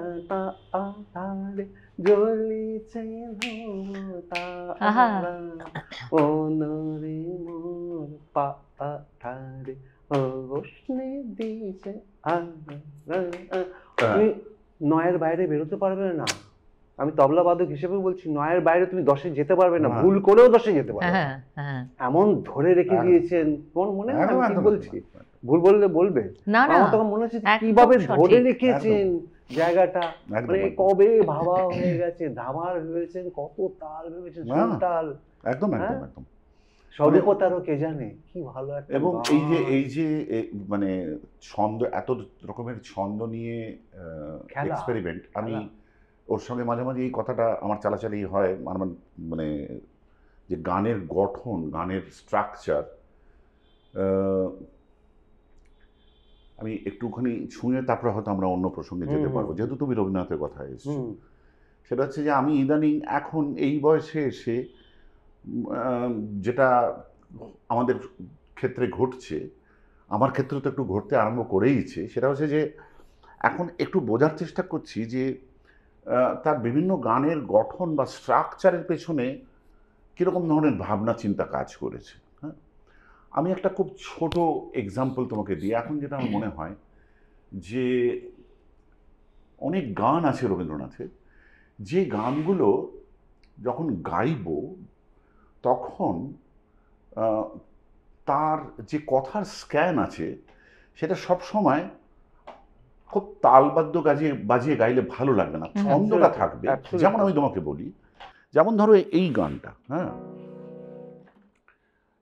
Speaker 1: তারে জ্বলিছে তারা ও নরে মোর পাঠারে অগ্নি দিছে তুমি নয়ের বাইরে বেরোতে পারবে না। আমি তবলা বাদক হিসেবে বলছি, নয়ের বাইরে তুমি 10-এ যেতে পারবে না, ভুল করেও 10-এ যেতে পারবে না। এমন ধরে রেখে দিয়েছেন, তোমার মনে হয় আমি কি বলছি? ভুল বললে বলবে। আমার তখন মনে হচ্ছে কিভাবে ধরে রেখেছেন জায়গাটা, মানে কবে ভাবা হয়ে গেছে, ধামার ভেবেছেন, কত তাল ভেবেছেন, সুরতাল,
Speaker 3: একদম একদম একদম
Speaker 1: সর্বতারও কে জানে, কি ভালো একটা।
Speaker 3: এবং এই যে মানে ছন্দ, এত রকমের ছন্দ নিয়ে এক্সপেরিমেন্ট, আমি ওর সঙ্গে মাঝে মাঝে এই কথাটা আমার চালাচালি হয়, মানে যে গানের গঠন, গানের স্ট্রাকচার, আমি একটুখানি ছুঁয়ে তারপরে হয়তো আমরা অন্য প্রসঙ্গে যেতে পারবো, যেহেতু তুমি রবীন্দ্রনাথের কথা এসেছো। সেটা হচ্ছে যে আমি ইদানিং এখন এই বয়সে এসে যেটা আমাদের ক্ষেত্রে ঘটছে, আমার ক্ষেত্রে তো একটু ঘটতে আরম্ভ করেইছে, সেটা হচ্ছে যে এখন একটু বোঝার চেষ্টা করছি যে তার বিভিন্ন গানের গঠন বা স্ট্রাকচারের পেছনে কীরকম ধরনের ভাবনা চিন্তা কাজ করেছে। হ্যাঁ, আমি একটা খুব ছোট এক্সাম্পল তোমাকে দিই। এখন যেটা আমার মনে হয় যে অনেক গান আছে রবীন্দ্রনাথের, যে গানগুলো যখন গাইব তখন তার যে কথার স্ক্যান আছে সেটা সব সময় খুব তালবাদ্য বাজিয়ে গাইলে ভালো লাগবে না, ছন্দটা থাকবে। যেমন আমি তোমাকে বলি, যেমন ধরো এই গানটা, হ্যাঁ,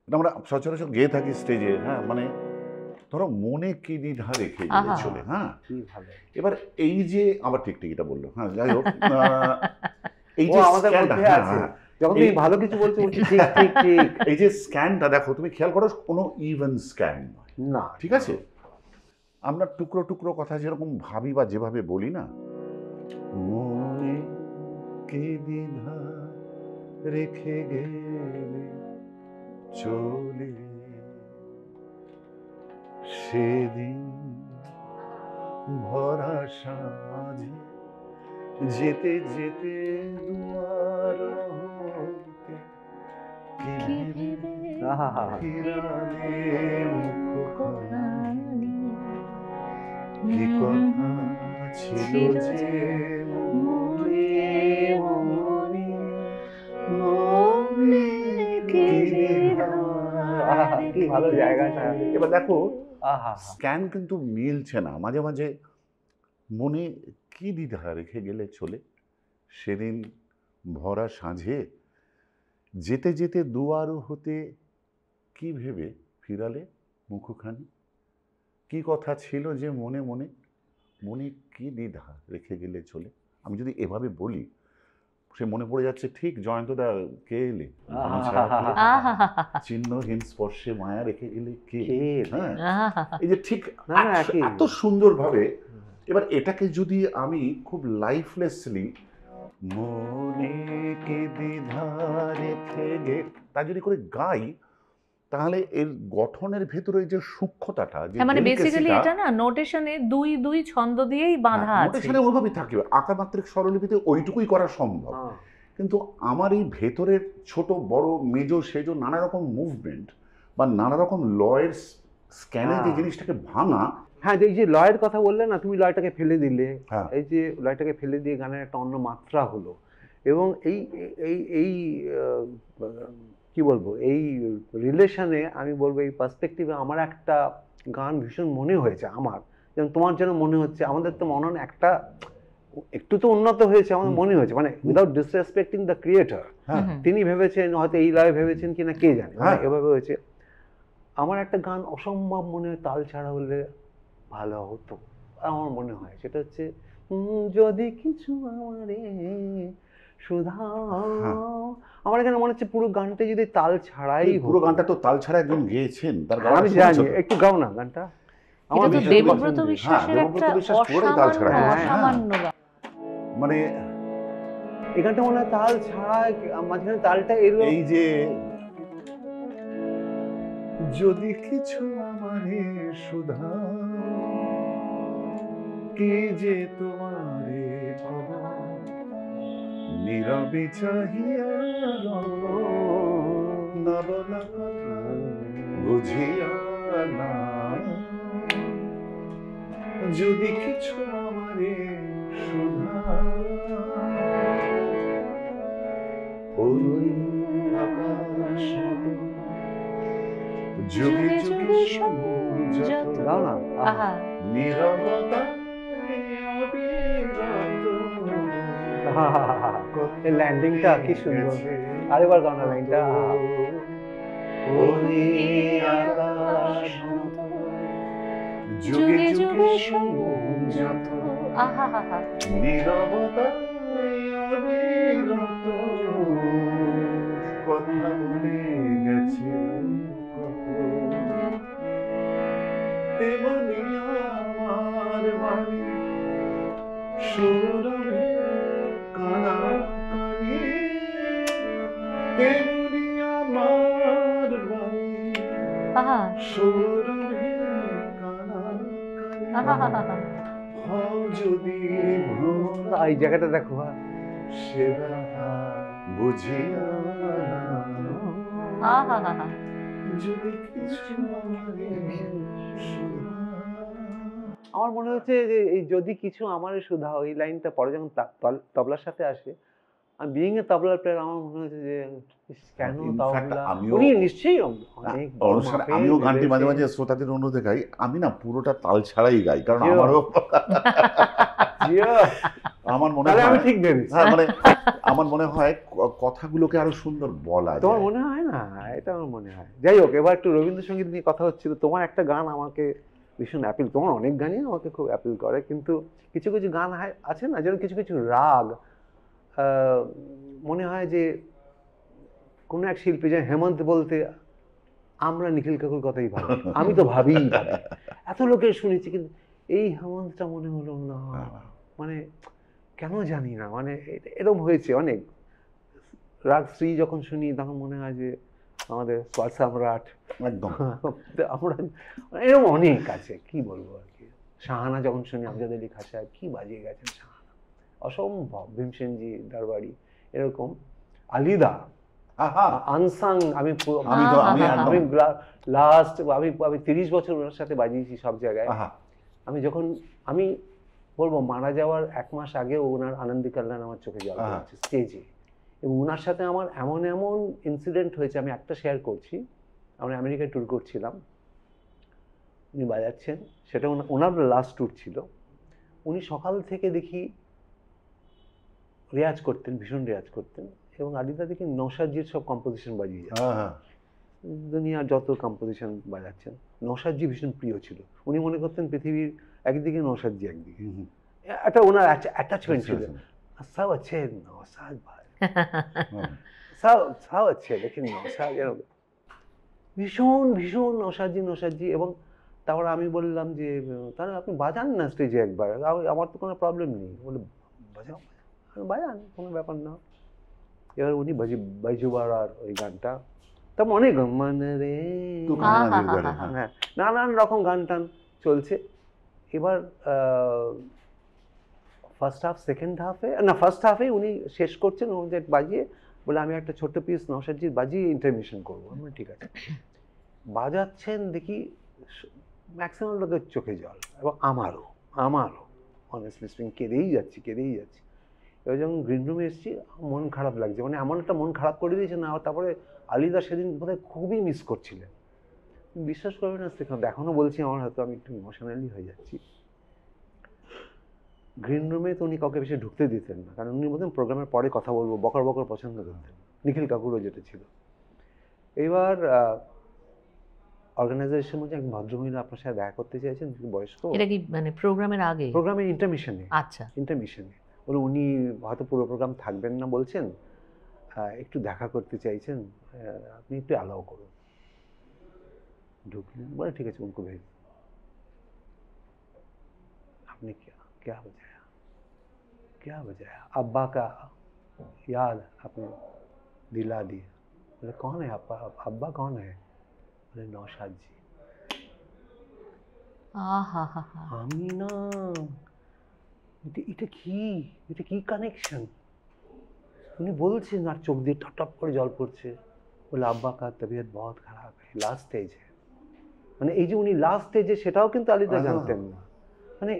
Speaker 3: এটা আমরা সচরাচর গেয়ে থাকি স্টেজে, হ্যাঁ, মানে ধরো মনে কি দ্বিধা রেখে গেলে চলে, হ্যাঁ, এবার এই যে আবার ঠিক এটা বললো, হ্যাঁ, যাই হোক, এই যে
Speaker 1: যখন তুমি ভালো কিছু বলছো, ঠিক ঠিক ঠিক,
Speaker 3: এই যে স্ক্যানটা দেখো, তুমি খেয়াল করো, কোনো ইভেন স্ক্যান নয় না, ঠিক আছে? আমরা টুকরো টুকরো কথা যেরকম ভাবি বা যেভাবে বলি না, মনে কে দ্বিধা রেখে গেলে চলে সেদিন ভরা সাঁঝে, যেতে যেতে দুয়ার হতে কি কথা ছিল যে
Speaker 1: কি ভালো জায়গাটা।
Speaker 3: এবার দেখো, স্ক্যান কিন্তু মিলছে না, মাঝে মাঝে মনে কি দ্বিধা রেখে গেলে চলে সেদিন ভরা সাঁঝে, যেতে যেতে দুয়ার হতে কি ভেবে ফিরালে মুখখানি, কি কথা ছিল যে মনে মনে, মনে কি দ্বিধা রেখে গেলে চলে। আমি যদি এভাবে বলি, সে মনে পড়ে যাচ্ছে ঠিক জয়ন্তদা কে এলে, চিহ্নহীন স্পর্শে মায়া রেখে গেলে কে, হ্যাঁ, এই যে ঠিক এত সুন্দর ভাবে। এবার এটাকে যদি আমি খুব লাইফলেসলি মনে কে দ্বিধা রেখে গে তা যদি করে গাই, তাহলে এর গঠনের ভেতরে যে সূক্ষ্মতাটা, যে
Speaker 2: মানে বেসিক্যালি এটা না নোটেশনে দুই দুই ছন্দ দিয়েই বাঁধা আছে,
Speaker 3: নোটেশনে ওইভাবেই থাকবে, আকারমাত্রিক স্বরলিপিতে ওইটুকুই করা সম্ভব। কিন্তু আমার এই ভেতরের ছোট বড় মেজো সেজো নানা রকম মুভমেন্ট বা নানা রকম লয়ের স্ক্যানে যে জিনিসটাকে ভাঙা,
Speaker 1: হ্যাঁ, এই যে লয়ের কথা বললে না তুমি, লয়টাকে ফেলে দিলে, এই যে লয়টাকে ফেলে দিয়ে গানের একটা অন্য মাত্রা হলো। এবং এই এই এই কি বলবো, এই রিলেশনে আমি বলবো, এই পার্সপেক্টিভে আমার একটা গান ভীষণ মনে হয়েছে আমার, যেমন তোমার যেন মনে হচ্ছে, আমাদের তো মনন একটা একটু তো উন্নত হয়েছে আমার মনে হয়েছে, মানে উইদাউট ডিসরেসপেক্টিং দ্য ক্রিয়েটর, তিনি ভেবেছেন হয়তো এই লয় ভেবেছেন কিনা কে জানে, এভাবে হয়েছে। আমার একটা গান অসম্ভব মনে হয় তাল ছাড়া হলে ভালো হতো, আমার মনে হয়, সেটা হচ্ছে যদি কিছু আমারে শুধাও। আমার এখানে মনে হচ্ছে পুরো গানটা যদি তাল ছাড়াই,
Speaker 3: পুরো গানটা তো তাল ছাড়া একজন গেয়েছেন, তার গান
Speaker 1: আমি জানি, একটু গাও না গানটা।
Speaker 2: আমার তো দেবব্রত বিশ্বাসের একটা অসামান্য,
Speaker 3: মানে
Speaker 1: এই গানটা মনে হয় তাল ছাড়া, মাঝখানে তালটা এলো,
Speaker 3: এই যে যদি কিছু আমারে শুধাও, কি যে তোমারে কব, নীরবে চাহিয়া রব, না বলা কথা বুঝিয়া না, যদি কিছু আমারে শুধা, ওই আকাশ মতো যুগে যুগে সংযত,
Speaker 1: গাও না
Speaker 2: আহা
Speaker 3: নীরবতা
Speaker 1: এই ল্যান্ডিংটা কি সুন্দর, আরেকবার গাও না লাইনটা।
Speaker 3: ওই আকাশ মতো যুগে যুগে সংযত,
Speaker 2: আহা হা হা
Speaker 3: নীরবতা অবিরত, কথা বলে গেছে কত, তেমনি আমার বাণী সৌরভে কানাকানি, তেমনি আমার বাণী
Speaker 2: আহা
Speaker 3: সৌরভে কানাকানি,
Speaker 2: আহা হা হা
Speaker 3: হও যদি ভ্রমণ
Speaker 1: এই জায়গাটা দেখো,
Speaker 3: সেরা বুঝিয়া
Speaker 2: আহা হা হা
Speaker 3: যদি কিছু আমারে শুধা।
Speaker 1: আমার মনে হচ্ছে যে এই যদি কিছু আমার সুধা, ওই লাইনটা পরে যখন তবলার সাথে আসে, আমি বিইং এ তবলার প্লেয়ার, আমার মনে হচ্ছে যে ইস, কেন
Speaker 3: In fact,
Speaker 1: তবলা,
Speaker 3: আমিও-
Speaker 1: উনি নিশ্চয়ই অনেক বড়
Speaker 3: অনুষ্ঠানে
Speaker 1: মাপের
Speaker 3: আমিও গানটি মাঝে
Speaker 1: বেঁধেছে।
Speaker 3: মাঝে শ্রোতাদের অনুরোধে গাই, আমি না পুরোটা তাল ছাড়াই গাই, কারণ
Speaker 1: জিও।
Speaker 3: আমারও
Speaker 1: জিও,
Speaker 3: আমার মনে
Speaker 1: তাহলে আমি
Speaker 3: হয়
Speaker 1: ঠিক ভেবেছি।
Speaker 3: হ্যাঁ, মানে আমার মনে হয় কথাগুলোকে আরো সুন্দর বলা
Speaker 1: তোমার
Speaker 3: যায়।
Speaker 1: মনে হয় না? এটা আমার মনে হয়। যাই হোক, এবার একটু রবীন্দ্রসঙ্গীত নিয়ে কথা হচ্ছিল। তোমার একটা গান আমাকে ভীষণ অ্যাপিল, তোমার অনেক গানই আমাকে খুব অ্যাপিল করে, কিন্তু কিছু কিছু গান আছে না, যেমন কিছু কিছু রাগ মনে হয় যে কোনো এক শিল্পী, যে হেমন্ত বলতে আমরা নিখিল কাকুর কথাই ভাবি, আমি তো ভাবি এত লোকের শুনেছি, কিন্তু এই হেমন্তটা মনে হলো না, মানে কেন জানি না, মানে এরকম হয়েছে অনেক। রাগ শ্রী যখন শুনি তখন মনে হয় যে আমাদের সোয়াল সম্রাট,
Speaker 3: একদম
Speaker 1: আমরা এরকম অনেক আছে, কি বলবো আর কি। শাহানা যখন শুনি, আমজাদ আলী খান সাহেব কি বাজিয়ে গেছেন, শাহানা অসম্ভব, ভীমসেনজি দরবারি, এরকম আলিদা আনসাং। আমি লাস্ট আমি 30 বছর ওনার সাথে বাজিয়েছি সব জায়গায়। আমি বলবো মারা যাওয়ার 1 মাস আগে ওনার আনন্দি কল্যাণ আমার চোখে জল পড়েছে স্টেজে, এবং ওনার সাথে আমার এমন এমন ইনসিডেন্ট হয়েছে, আমি একটা শেয়ার করছি। আমরা আমেরিকায় ট্যুর করছিলাম, উনি বাজাচ্ছেন, সেটা ওনার লাস্ট ট্যুর ছিল। উনি সকাল থেকে দেখি রেয়াজ করতেন, ভীষণ রেয়াজ করতেন, এবং আলিদা দেখি নওশাদজির সব কম্পোজিশন বাজিয়ে যাচ্ছেন, দুনিয়ার যত কম্পোজিশন বাজাচ্ছেন। নওশাদজি ভীষণ প্রিয় ছিল, উনি মনে করতেন পৃথিবীর একদিকে নওশাদজি একদিকে, একটা ওনার অ্যাটাচমেন্ট ছিল। সব আছে নওশাদ ভাই, সব আছে, লেকিন নওশাদ ভীষণ ভীষণ নওশাদজি। এবং তারপর আমি বললাম যে তাহলে আপনি বাজান না স্টেজে একবার, আমার তো কোনো প্রবলেম নেই। বলে বাজাও, বাজান, কোনো ব্যাপার না। এবার উনি বাইজুবাড়ার ওই গানটা, তেমন অনেক মানে রে, হ্যাঁ, নানান রকম গান টান চলছে। এবার ফার্স্ট হাফ, সেকেন্ড হাফে না, ফার্স্ট হাফে উনি শেষ করছেন, ওদের বাজিয়ে বলে আমি একটা ছোট্ট পিস নওশাদজির বাজিয়ে ইন্টারমিশন করবো। আমি ঠিক আছে, বাজাচ্ছেন, দেখি ম্যাক্সিমাম লোকের চোখে জল, এবং আমারও অনেস্টলি স্পিকিং কেঁদেই যাচ্ছি। এবার যখন গ্রিন রুমে এসেছি, মন খারাপ লাগছে, মানে এমন একটা মন খারাপ করে দিয়েছে না। তারপরে আলিদা সেদিন বোধহয় খুবই মিস করছিলেন, বিশ্বাস করবে না, সেখানে এখনও বলছি, আমার হয়তো আমি একটু ইমোশনালি হয়ে যাচ্ছি। গ্রিন রুমে তো উনি কাউকে বেশি ঢুকতে দিতেন না, কারণ উনি বলতেন প্রোগ্রামের পরে কথা বলবো, বকর পছন্দ করতেন, নিখিল কাকুরও যেটা ছিল। এইবার অর্গানাইজেশন মধ্যে এক ভদ্রমহিলা আপনার সাথে দেখা করতে চাইছেন, বয়স্ক।
Speaker 2: এটা কি মানে প্রোগ্রামের আগে?
Speaker 1: প্রোগ্রামের ইন্টারমিশনে।
Speaker 2: আচ্ছা,
Speaker 1: ইন্টারমিশনে বলে উনি হয়তো পুরো প্রোগ্রাম থাকবেন না বলছেন, একটু দেখা করতে চাইছেন, আপনি একটু অ্যালাউ করুন। ঢুকলেন, বলে ঠিক আছে, উनको भेज। आपने क्या बजाया अब्बा का याद आपने दिला दिया। बोले कौन है अब्बा कौन है? बोले नौशाद जी।
Speaker 2: आहा हा हा,
Speaker 1: আমি না এটা কি, এটা কি কানেকশন? উনি বলছেন আর চোখ দিয়ে টপ টপ করে জল পড়ছে, বলে আব্বা কা তবিয়ত বহুত খারাপ লাস্ট স্টেজ। মানে এই যে উনি লাস্ট স্টেজে, সেটাও কিন্তু আলিদা জানতেন না। মানে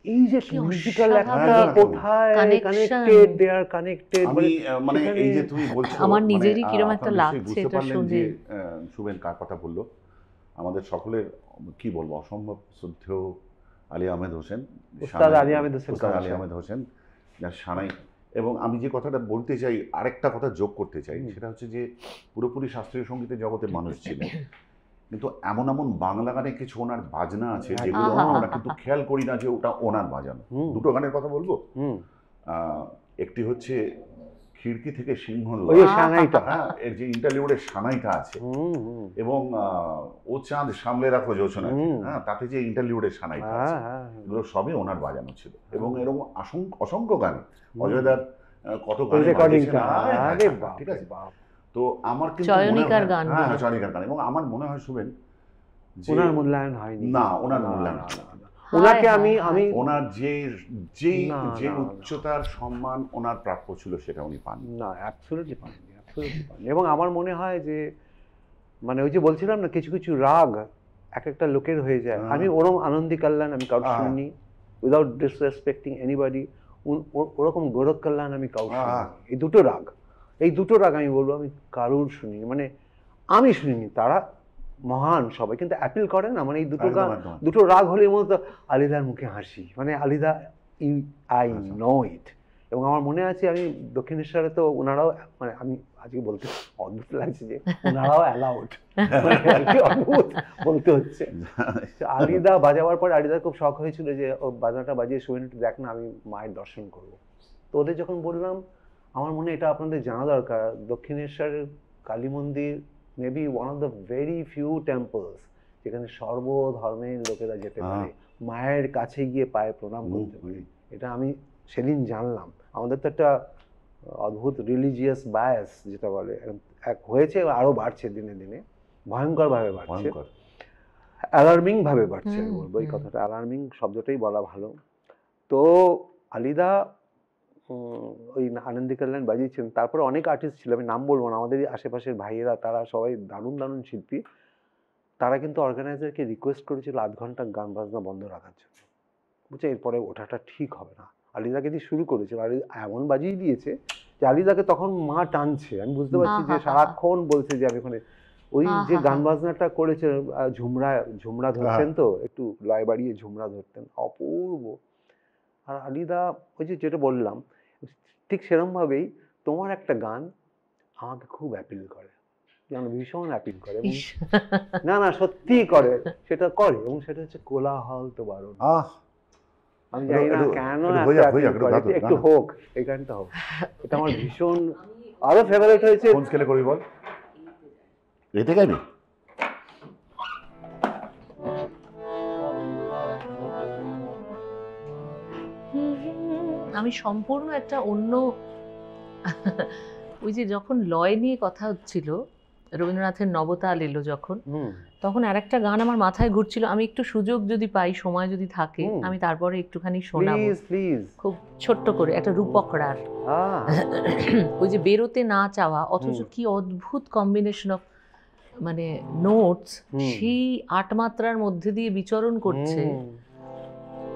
Speaker 1: এই যে মিউজিক্যাল একটা কোথায় কানেক্টেড, দে আর কানেক্টেড।
Speaker 3: আমি মানে এই যে তুমি বলছো,
Speaker 2: আমার নিজেরই কিরকম একটা লাগছে
Speaker 3: বুঝতে
Speaker 2: এটা
Speaker 3: পারলেন
Speaker 2: শুনে।
Speaker 3: যে শুভেন কার কথা বললো। আমাদের সকলের কি বলবো অসম্ভব শ্রদ্ধেয় আলী আহমেদ হোসেন,
Speaker 1: উস্তাদ আলী আহমেদ হোসেন,
Speaker 3: আলী আহমেদ হোসেন, যার সানাই। এবং আমি যে কথাটা বলতে চাই, আরেকটা কথা যোগ করতে চাই, সেটা হচ্ছে যে পুরোপুরি শাস্ত্রীয় সঙ্গীতের জগতের মানুষ ছিলেন, কিন্তু এমন এমন বাংলা গানে কিছু ওনার বাজনা আছে যেগুলো আমরা কিন্তু খেয়াল করি না যে ওটা ওনার বাজানো। দুটো গানের কথা বলবো, একটি হচ্ছে খিড়কি থেকে সিংহ, এর যে ইন্টারলিউডের সানাইটা আছে, এবং ও চাঁদ সামলে রাখো যোচনা, হ্যাঁ, তাতে যে ইন্টারলিউডের সানাইটা আছে, এগুলো সবই ওনার বাজানো ছিল। এবং এরকম অসংখ্য গান, অজয়দার কত গান, ঠিক আছে। তো আমার কিন্তু
Speaker 2: চয়নিকার গান,
Speaker 3: হ্যাঁ চয়নিকার গান, এবং আমার মনে হয় শুভেন
Speaker 1: ওনার মূল্যায়ন হয়নি।
Speaker 3: না, ওনার মূল্যায়ন
Speaker 1: ওনাকে আমি
Speaker 3: ওনার যে উচ্চতার সম্মান ওনার প্রাপ্য ছিল সেটা উনি পান
Speaker 1: না, অ্যাবসলিউটলি পাননি, অ্যাবসলিউটলি পাননি। এবং আমার মনে হয় যে মানে ওই যে বলছিলাম না, কিছু কিছু রাগ এক একটা লোকের হয়ে যায়। আমি ওরকম আনন্দি কল্যাণ আমি কাউকে শুনিনি, উইদাউট ডিসরেসপেক্টিং এনিবডি। ওরকম গোরখ কল্যাণ আমি কাউকে শুনিনি। এই দুটো রাগ আমি বলবো আমি কারুর শুনিনি, মানে আমি শুনিনি। তারা মহান সবাই, কিন্তু অ্যাপিল করে না। মানে এই দুটো রাগ হলে মতো আলিদার মুখে হাসি, মানে আলিদা আই নো ইট। এবং আমার মনে আছে আমি দক্ষিণেশ্বরে তো ওনারাও, মানে আমি আজকে বলতে অদ্ভুত লাগছে যে ওনারাও অ্যালাউড, অদ্ভুত বলতে হচ্ছে। আলিদা বাজাবার পরে আলিদার খুব শখ হয়েছিল যে ও বাজনাটা বাজিয়ে শুনে একটু দেখ না, আমি মায়ের দর্শন করব। তো ওদের যখন বললাম, আমার মনে এটা আপনাদের জানা দরকার, দক্ষিণেশ্বরের কালী মন্দির maybe one of the very few temples যেখানে সর্বধর্মের লোকেরা যেতে পারে, মায়ের কাছে গিয়ে পায়ে প্রণাম করতে পারে। এটা আমি সেদিন জানলাম। আমাদের তো একটা অদ্ভুত রিলিজিয়াস বায়াস যেটা বলে এক হয়েছে, আরো বাড়ছে দিনে দিনে, ভয়ঙ্করভাবে বাড়ছে, অ্যালার্মিং ভাবে বাড়ছে। বলবো এই কথাটা, অ্যালার্মিং শব্দটাই বলা ভালো। তো আলিদা ওই আনন্দি কল্যাণ বাজিয়েছেন। তারপরে অনেক আর্টিস্ট ছিল, আমি নাম বলবো না, আমাদের আশেপাশের ভাইয়েরা, তারা সবাই দারুণ দারুণ শিল্পী। তারা কিন্তু অর্গানাইজারকে রিকোয়েস্ট করেছিল 8 ঘন্টা গান বাজনা বন্ধ রাখার জন্য, বুঝছে, এরপরে ওঠাটা ঠিক হবে না। আলিদাকে দিয়ে শুরু করেছিল, আলিদা এমন বাজিয়ে দিয়েছে যে আলিদাকে তখন মা টানছে। আমি বুঝতে পারছি যে সারাক্ষণ বলছে যে আমি ওখানে ওই যে গান বাজনাটা করেছে, ঝুমরা ধরতেন, তো একটু লয় বাড়িয়ে ঝুমরা ধরতেন, অপূর্ব। আর আলিদা ওই যে যেটা বললাম, ঠিক সেরকমভাবেই তোমার একটা গান আমাকে খুব অ্যাপিল করে, যেমন ভীষণ অ্যাপিল করে, না না সত্যিই করে, সেটা করে। এবং সেটা হচ্ছে কোলাহল তো বারণ। আমি জানি না কেন একটু হোক, এই গানটা হোক, এটা আমার ভীষণ আরো ফেভারিট হয়েছে।
Speaker 3: কোন স্কেলে করবি বল? এতে গাইবি?
Speaker 2: আমি সম্পূর্ণ একটা অন্য, ওই যে যখন লয় নিয়ে কথা হচ্ছিল, রবীন্দ্রনাথের নবতাল এলো যখন, তখন আরেকটা গান আমার মাথায় ঘুরছিল। আমি একটু সুযোগ যদি পাই, সময় যদি থাকে, আমি তারপরে একটুখানি শোনাবো খুব ছোট্ট করে, একটা রূপক রার। ওই যে বেরোতে না চাওয়া, অথচ কি অদ্ভুত কম্বিনেশন অফ মানে নোটস, সেই 8 মাত্রার মধ্যে দিয়ে বিচরণ করছে,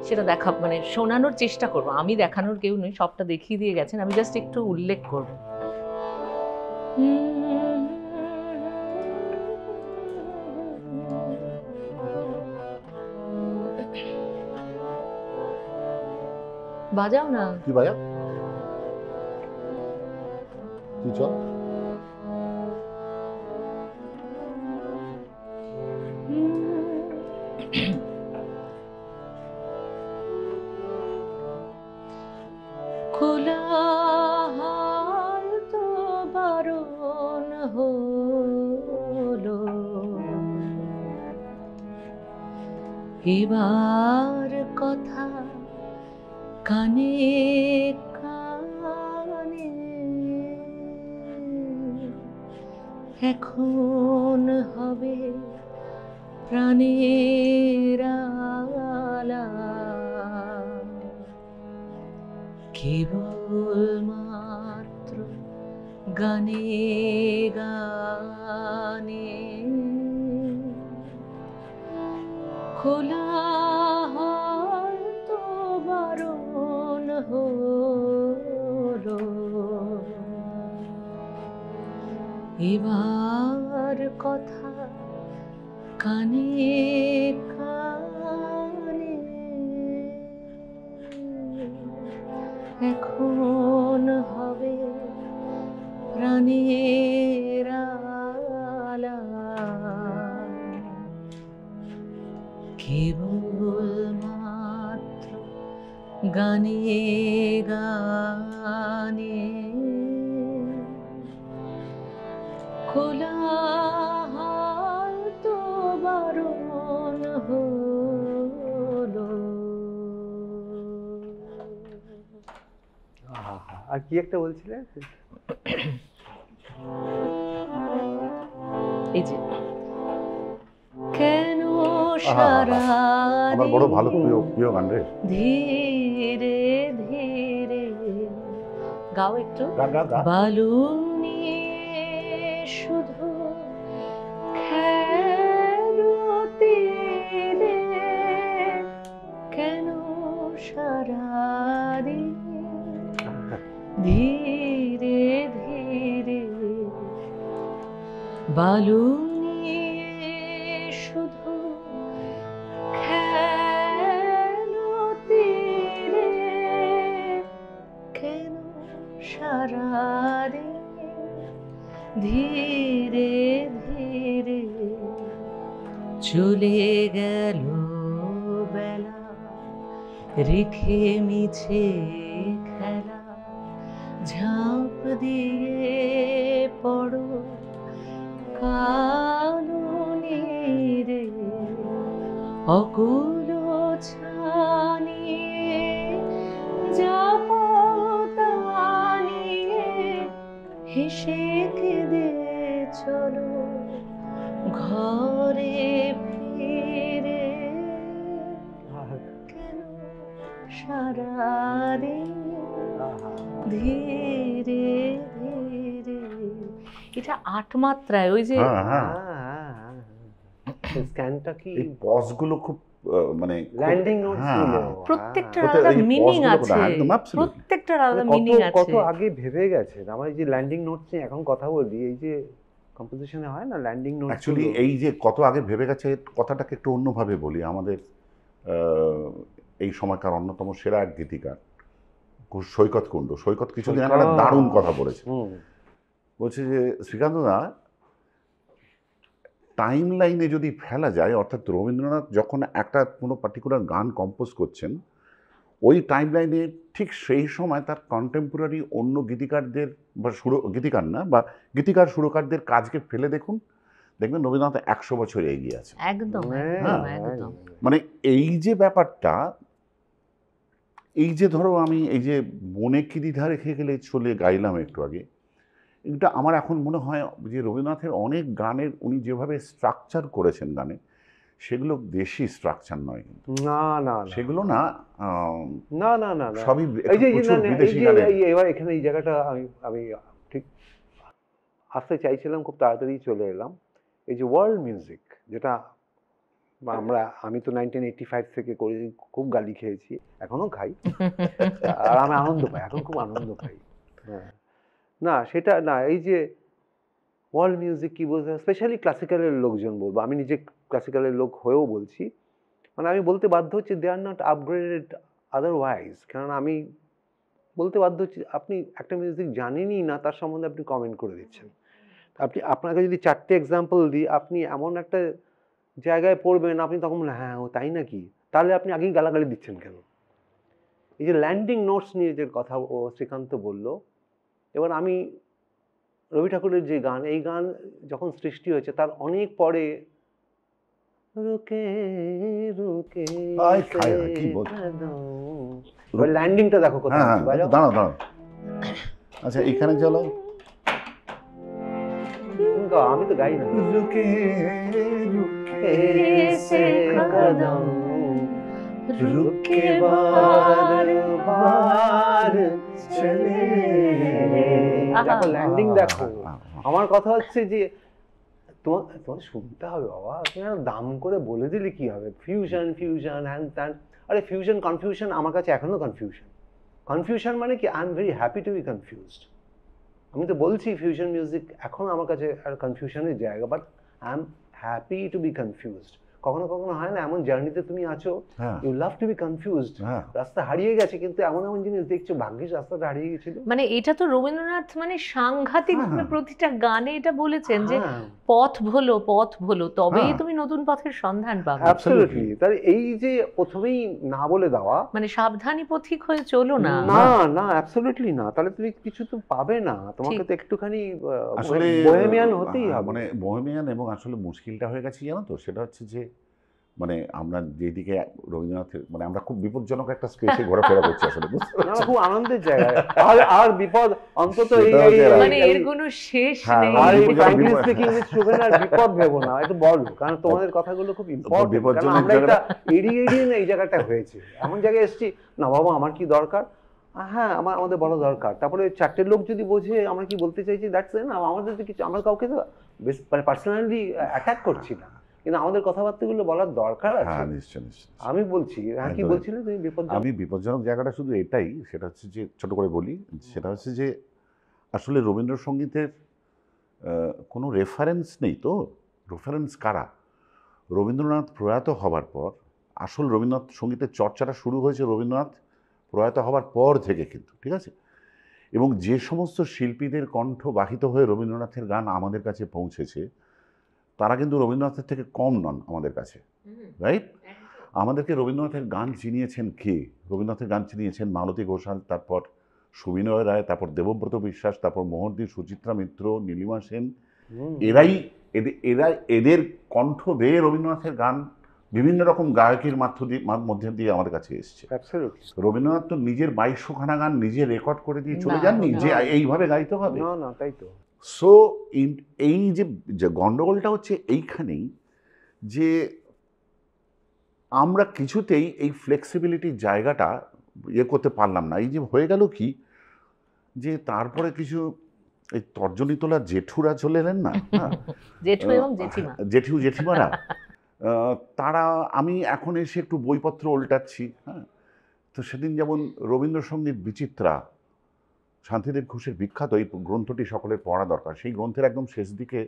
Speaker 2: সেটা দেখা মানে শোনানোর চেষ্টা করব। আমি দেখানোর কেউ নই, সবটা দেখিয়ে দিয়ে গেছেন, আমি জাস্ট একটু উল্লেখ করব। বাজাও না,
Speaker 3: কি বাজাও, তুই চল।
Speaker 2: কোলাহল তো বারণ হলো, এবার কথা কানে কানে, এখন হবে প্রাণের আলাপ, কেবল মাত্র গানে গানে খোলা হয়তো বারণ হলো, এবার কথা কানে কানে এখন হবে প্রাণের আলাপ, কেবল মাত্র গানে গানে খোলা হয়তো বারণ হলো।
Speaker 1: আর কি একটা বলছিলেন?
Speaker 2: এই যে কেন সারা
Speaker 3: আমার বড় ভালো প্রিয় গান রে।
Speaker 2: ধীরে ধীরে গাও একটু। বালু নিয়ে শুধু খেলতে কেন সারাদিন ধীরে ধীরে বালু নিয়ে শুধু খেলতে কেন সারাদিন ধীরে ধীরে চলে গেল বেলা রেখে মিছে খেলা ঝাঁপ দিয়ে পড়ো কালো নীরে অকুল ছানিয়ে জাপতানিয়ে হেসে কেঁদে চলো ঘরে ফিরে কেন সারাদিন ধীরে ধীরে। এটা 8 মাত্রায়, ওই যে
Speaker 1: স্ক্যানটা কি
Speaker 3: এই পজগুলো খুব মানে
Speaker 1: ল্যান্ডিং নোটস গুলো
Speaker 2: প্রত্যেকটার আলাদা মিনিং আছে, প্রত্যেকটার আলাদা মিনিং আছে।
Speaker 1: কত আগে ভেবে গেছেন। আমার এই যে ল্যান্ডিং নোটস নিয়ে এখন কথা বলি, এই যে কম্পোজিশনে হয় না ল্যান্ডিং নোটস,
Speaker 3: অ্যাকচুয়ালি এই যে কত আগে ভেবে গেছে কথাটাকে একটু অন্যভাবে বলি। আমাদের এই সময়কার অন্যতম সেরা এক গীতিকার সৈকত কুণ্ডু, সৈকত কিছুদিন আগে একটা দারুণ কথা বলেছে। বলছে যে শ্রীকান্তদা, টাইম লাইনে যদি ফেলা যায়, অর্থাৎ রবীন্দ্রনাথ যখন একটা কোনো পার্টিকুলার গান কম্পোজ করছেন, ওই টাইম লাইনে ঠিক সেই সময় তার কন্টেম্পোরারি অন্য গীতিকারদের বা গীতিকার না বা গীতিকার সুরকারদের কাজকে ফেলে দেখুন, দেখবেন রবীন্দ্রনাথ 100 বছর এগিয়ে আছে।
Speaker 2: একদম একদম।
Speaker 3: মানে এই যে ব্যাপারটা, এই যে ধরো আমি এই যে বনে কি দ্বিধা রেখে গেলে চলে গাইলাম একটু আগে, এটা আমার এখন মনে হয় যে রবীন্দ্রনাথের অনেক গানের উনি যেভাবে স্ট্রাকচার করেছেন গানে, সেগুলো দেশি স্ট্রাকচার নয়,
Speaker 1: না না
Speaker 3: সেগুলো না
Speaker 1: না না না
Speaker 3: সবই
Speaker 1: বিদেশি গানের। এবার এখানে এই জায়গাটা আমি ঠিক আসতে চাইছিলাম, খুব তাড়াতাড়ি চলে এলাম। এই যে ওয়ার্ল্ড মিউজিক, যেটা আমি তো 1985 থেকে করি, খুব গালি খেয়েছি, এখনো খাই, আর আমি আনন্দ পাই, এখন খুব আনন্দ পাই। হ্যাঁ, না সেটা না, এই যে ওয়ার্ল্ড মিউজিক কি বলতে, স্পেশালি ক্লাসিক্যালের লোকজন বলবো, আমি নিজে ক্লাসিক্যালের লোক হয়েও বলছি, মানে আমি বলতে বাধ্য হচ্ছি দে আর নট আপগ্রেডেড আদারওয়াইজ। কারণ আমি বলতে বাধ্য হচ্ছি, আপনি একটা মিউজিক জানেনই না, তার সম্বন্ধে আপনি কমেন্ট করে দিচ্ছেন। আপনাকে যদি 4টে এক্সাম্পল দিই, আপনি এমন একটা জায়গায় পড়বেন, আপনি তখন বলেন হ্যাঁ ও তাই নাকি, তাহলে আপনি আগেই গালাগালি দিচ্ছেন কেন? এই যে ল্যান্ডিং নোটস নিয়ে যে কথা ও শ্রীকান্ত বলল, এবার আমি রবি ঠাকুরের যে গান, এই গান যখন সৃষ্টি হয়েছে তার অনেক পরে রুকে রুকে ল্যান্ডিংটা দেখো কোথায়।
Speaker 3: দাঁড়াও দাঁড়াও, আচ্ছা এখানে চলো,
Speaker 1: আমি তো গাই না। রুকে রুকে সে কদম रुक के बार बार चले। দেখো ল্যান্ডিং দেখো। আমার কথা হচ্ছে যে তোমার শুনতে হবে বাবা, তুমি দাম করে বলে দিলে কি হবে? ফিউশন ফিউশন হ্যান ত্যান। আরে ফিউশন কনফিউশন আমার কাছে এখনো কনফিউশন মানে কি, I am very happy to be confused. আমি তো বলছি ফিউশন মিউজিক এখন আমার কাছে আর কনফিউশনের জায়গা, but I am happy to be confused. কখনো কখনো হয় না এমন জার্নিতে তুমি আছো, you love to be confused, রাস্তা হারিয়ে গেছে কিন্তু এমন এমন জিনিস দেখছো, ভাগ্যিস রাস্তাটা হারিয়ে গেছিল।
Speaker 2: মানে এটা তো রবীন্দ্রনাথ মানে সাংঘাতিক প্রতিটা গানে এটা বলেছেন যে পথ ভোলো তবেই তুমি নতুন পথের সন্ধান পাবে।
Speaker 1: অ্যাবসলিউটলি। তাহলে এই যে প্রথমেই না বলে দেওয়া,
Speaker 2: মানে সাবধানী পথিক হয়ে চলো না,
Speaker 1: না অ্যাবসলিউটলি না, তাহলে তুমি কিছু তো পাবে না, তোমাকে তো একটুখানি আসলে বোহেমিয়ান হতেই হবে।
Speaker 3: মানে বোহেমিয়ান, এবং আসলে মুশকিলটা হয়ে গেছে জানো তো, সেটা হচ্ছে যে মানে আমরা যেদিকে রবীন্দ্রনাথের মানে আমরা খুব বিপজ্জনক একটা স্পেসে ঘোরাফেরা করছি আসলে,
Speaker 1: খুব আনন্দের জায়গায়। আর বিপদ অন্তত
Speaker 2: মানে এর কোনো শেষ নেই।
Speaker 1: আর এই ফ্র্যাঙ্কলি স্পিকিং উইথ শুভেন আর বিপদ ভেবো না, একটু বলো, কারণ তোমাদের কথাগুলো খুব ইম্পর্টেন্ট। কারণ আমরা এটা এড়িয়ে না এই জায়গাটা হয়েছে, এমন জায়গায় এসেছি না বাবা আমার কি দরকার, হ্যাঁ আমাদের বড় দরকার। তারপরে চারটে লোক যদি বোঝে আমরা কি বলতে চাইছি, দ্যাটস না, আমাদের তো কিছু, আমরা কাউকে তো পার্সোনালি অ্যাটাক করছি না, কিন্তু আমাদের কথাবার্তাগুলো বলার দরকার আছে।
Speaker 3: হ্যাঁ নিশ্চয় নিশ্চয়।
Speaker 1: আমি বলছি, হ্যাঁ কি বলছিলে তুমি?
Speaker 3: আমি বিপজ্জনক জায়গাটা শুধু এটাই, সেটা হচ্ছে যে ছোট করে বলি, সেটা হচ্ছে যে আসলে রবীন্দ্রসঙ্গীতের কোনো রেফারেন্স নেই তো। রেফারেন্স কারা? রবীন্দ্রনাথ প্রয়াত হবার পর আসল রবীন্দ্রনাথ সঙ্গীতের চর্চাটা শুরু হয়েছে রবীন্দ্রনাথ প্রয়াত হবার পর থেকে কিন্তু, ঠিক আছে? এবং যে সমস্ত শিল্পীদের কণ্ঠ বাহিত হয়ে রবীন্দ্রনাথের গান আমাদের কাছে পৌঁছেছে তারা কিন্তু রবীন্দ্রনাথের থেকে কম নন আমাদের কাছে, রাইট? আমাদেরকে রবীন্দ্রনাথের গান চিনিয়েছেন কে? রবীন্দ্রনাথের গান চিনিয়েছেন মালতী ঘোষাল, তারপর সুবিনয় রায়, তারপর দেবব্রত বিশ্বাস, তারপর মোহনদী, সুচিত্রা মিত্র, নীলিমা সেন। এদের কণ্ঠ বেয়ে রবীন্দ্রনাথের গান বিভিন্ন রকম গায়কের মধ্যে দিয়ে আমাদের কাছে এসছে। রবীন্দ্রনাথ তো নিজের 2200খানা গান নিজে রেকর্ড করে দিয়ে চলে যাননি যে এইভাবে গাইতে হবে।
Speaker 1: না তাই তো।
Speaker 3: সো এই যে গন্ডগোলটা হচ্ছে এইখানেই, যে আমরা কিছুতেই এই ফ্লেক্সিবিলিটির জায়গাটা ইয়ে করতে পারলাম না। এই যে হয়ে গেল কি, যে তারপরে কিছু এই তর্জনী তোলা জেঠুরা চলে এলেন না, জেঠু জেঠিমারা, তারা, আমি এখন এসে একটু বইপত্র উল্টাচ্ছি, হ্যাঁ, তো সেদিন যেমন রবীন্দ্রসঙ্গীত বিচিত্রা, শান্তিদেব ঘোষের বিখ্যাত এই গ্রন্থটি সকলের পড়া দরকার। সেই গ্রন্থের একদম শেষ দিকে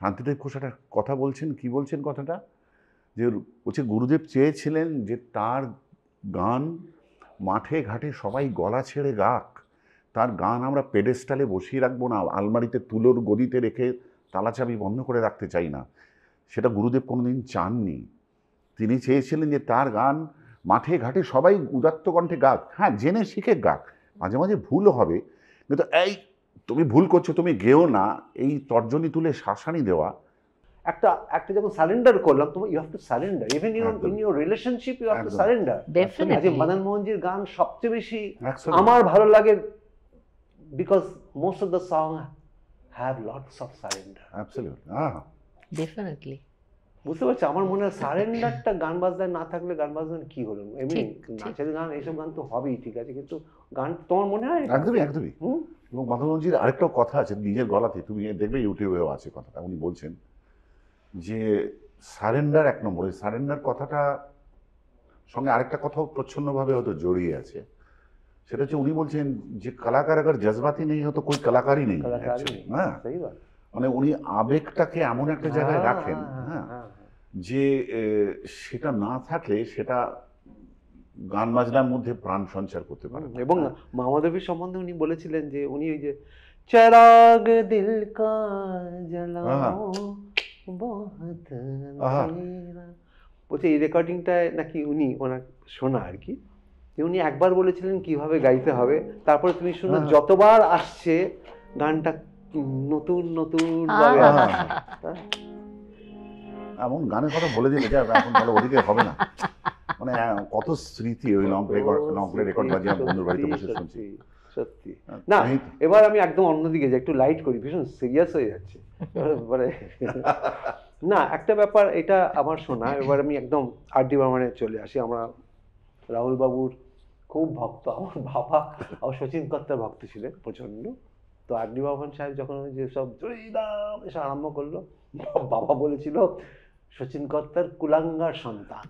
Speaker 3: শান্তিদেব ঘোষ একটা কথা বলছেন, কি বলছেন কথাটা, যে বলছে গুরুদেব চেয়েছিলেন যে তার গান মাঠে ঘাটে সবাই গলা ছেড়ে গাক, তার গান আমরা পেডেস্টালে বসিয়ে রাখবো না, আলমারিতে তুলোর গদিতে রেখে তালাচাবি বন্ধ করে রাখতে চাই না। সেটা গুরুদেব কোনোদিন চাননি। তিনি চেয়েছিলেন যে তার গান মাঠে ঘাটে সবাই উদাত্ত কণ্ঠে গাক, হ্যাঁ জেনে শিখে গাক, মাঝে মাঝে ভুলও হবে, কিন্তু এই তুমি ভুল করছো তুমি গেও না, এই তর্জনী তুলে শাসানি দেওয়া।
Speaker 1: একটা যখন সারেন্ডার করলাম, তোমার you have to surrender, even in your relationship you have to surrender.
Speaker 2: Definitely
Speaker 1: Madan মোহনজির গান সবচেয়ে বেশি আমার ভালো লাগে, because most of the song have lots of surrender.
Speaker 3: Absolutely,
Speaker 2: definitely.
Speaker 1: বুঝতে পারছি, আমার মনে হয় সারেন্ডারটা গান বাজনায় না থাকলে গান বাজনার কি হলো? এমনি নাচের গান এইসব গান তো হবেই, ঠিক আছে, কিন্তু গান তোমার মনে হয়
Speaker 3: একদমই একদমই। এবং মদন মোহনজির আরেকটা কথা আছে নিজের গলাতে, তুমি দেখবে ইউটিউবেও আছে কথাটা, উনি বলছেন যে সারেন্ডার এক নম্বর, এই সারেন্ডার কথাটা সঙ্গে আরেকটা কথাও প্রচ্ছন্নভাবে হয়তো জড়িয়ে আছে, সেটা হচ্ছে উনি বলছেন যে কলাকার আগার জজবাতি নেই হতো কোই কলাকারই নেই। হ্যাঁ, মানে উনি আবেগটাকে এমন একটা জায়গায় রাখেন, হ্যাঁ, যে সেটা না থাকলে সেটা গান বাজনার মধ্যে প্রাণ সঞ্চার করতে পারে।
Speaker 1: এবং মামাদেবীর সম্বন্ধে উনি বলেছিলেন যে উনি ওই যে চিরাগ দিল কা জ্বালাও বহুত বলছে, এই রেকর্ডিংটায় নাকি উনি ওনার শোনা আর কি, যে উনি একবার বলেছিলেন কিভাবে গাইতে হবে, তারপরে তুমি শুনো যতবার আসছে গানটা নতুন নতুন ভাবে।
Speaker 3: এমন গানের কথা বলে দিলে যে এখন ভালো ওদিকে হবে না, মানে কত স্মৃতি ওই লং প্লে রেকর্ড বাজিয়ে বন্ধুর বাড়িতে বসে শুনছি।
Speaker 1: সত্যি না, এবার আমি একদম অন্যদিকে যাই, একটু লাইট করি, ভীষণ সিরিয়াস হয়ে যাচ্ছে মানে না একটা ব্যাপার, এটা আমার শোনা। এবার আমি একদম আর ডি বর্মনে চলে আসি। আমরা রাহুল বাবুর খুব ভক্ত। আমার বাবা আমার শচীন কর্তার ভক্ত ছিলেন প্রচণ্ড। তো আর.ডি. বর্মন সাহেব যখন যেসব জয়ীরাম এসব আরম্ভ করলো, বাবা বলেছিল শচীন কর্তার কুলাঙ্গার সন্তান।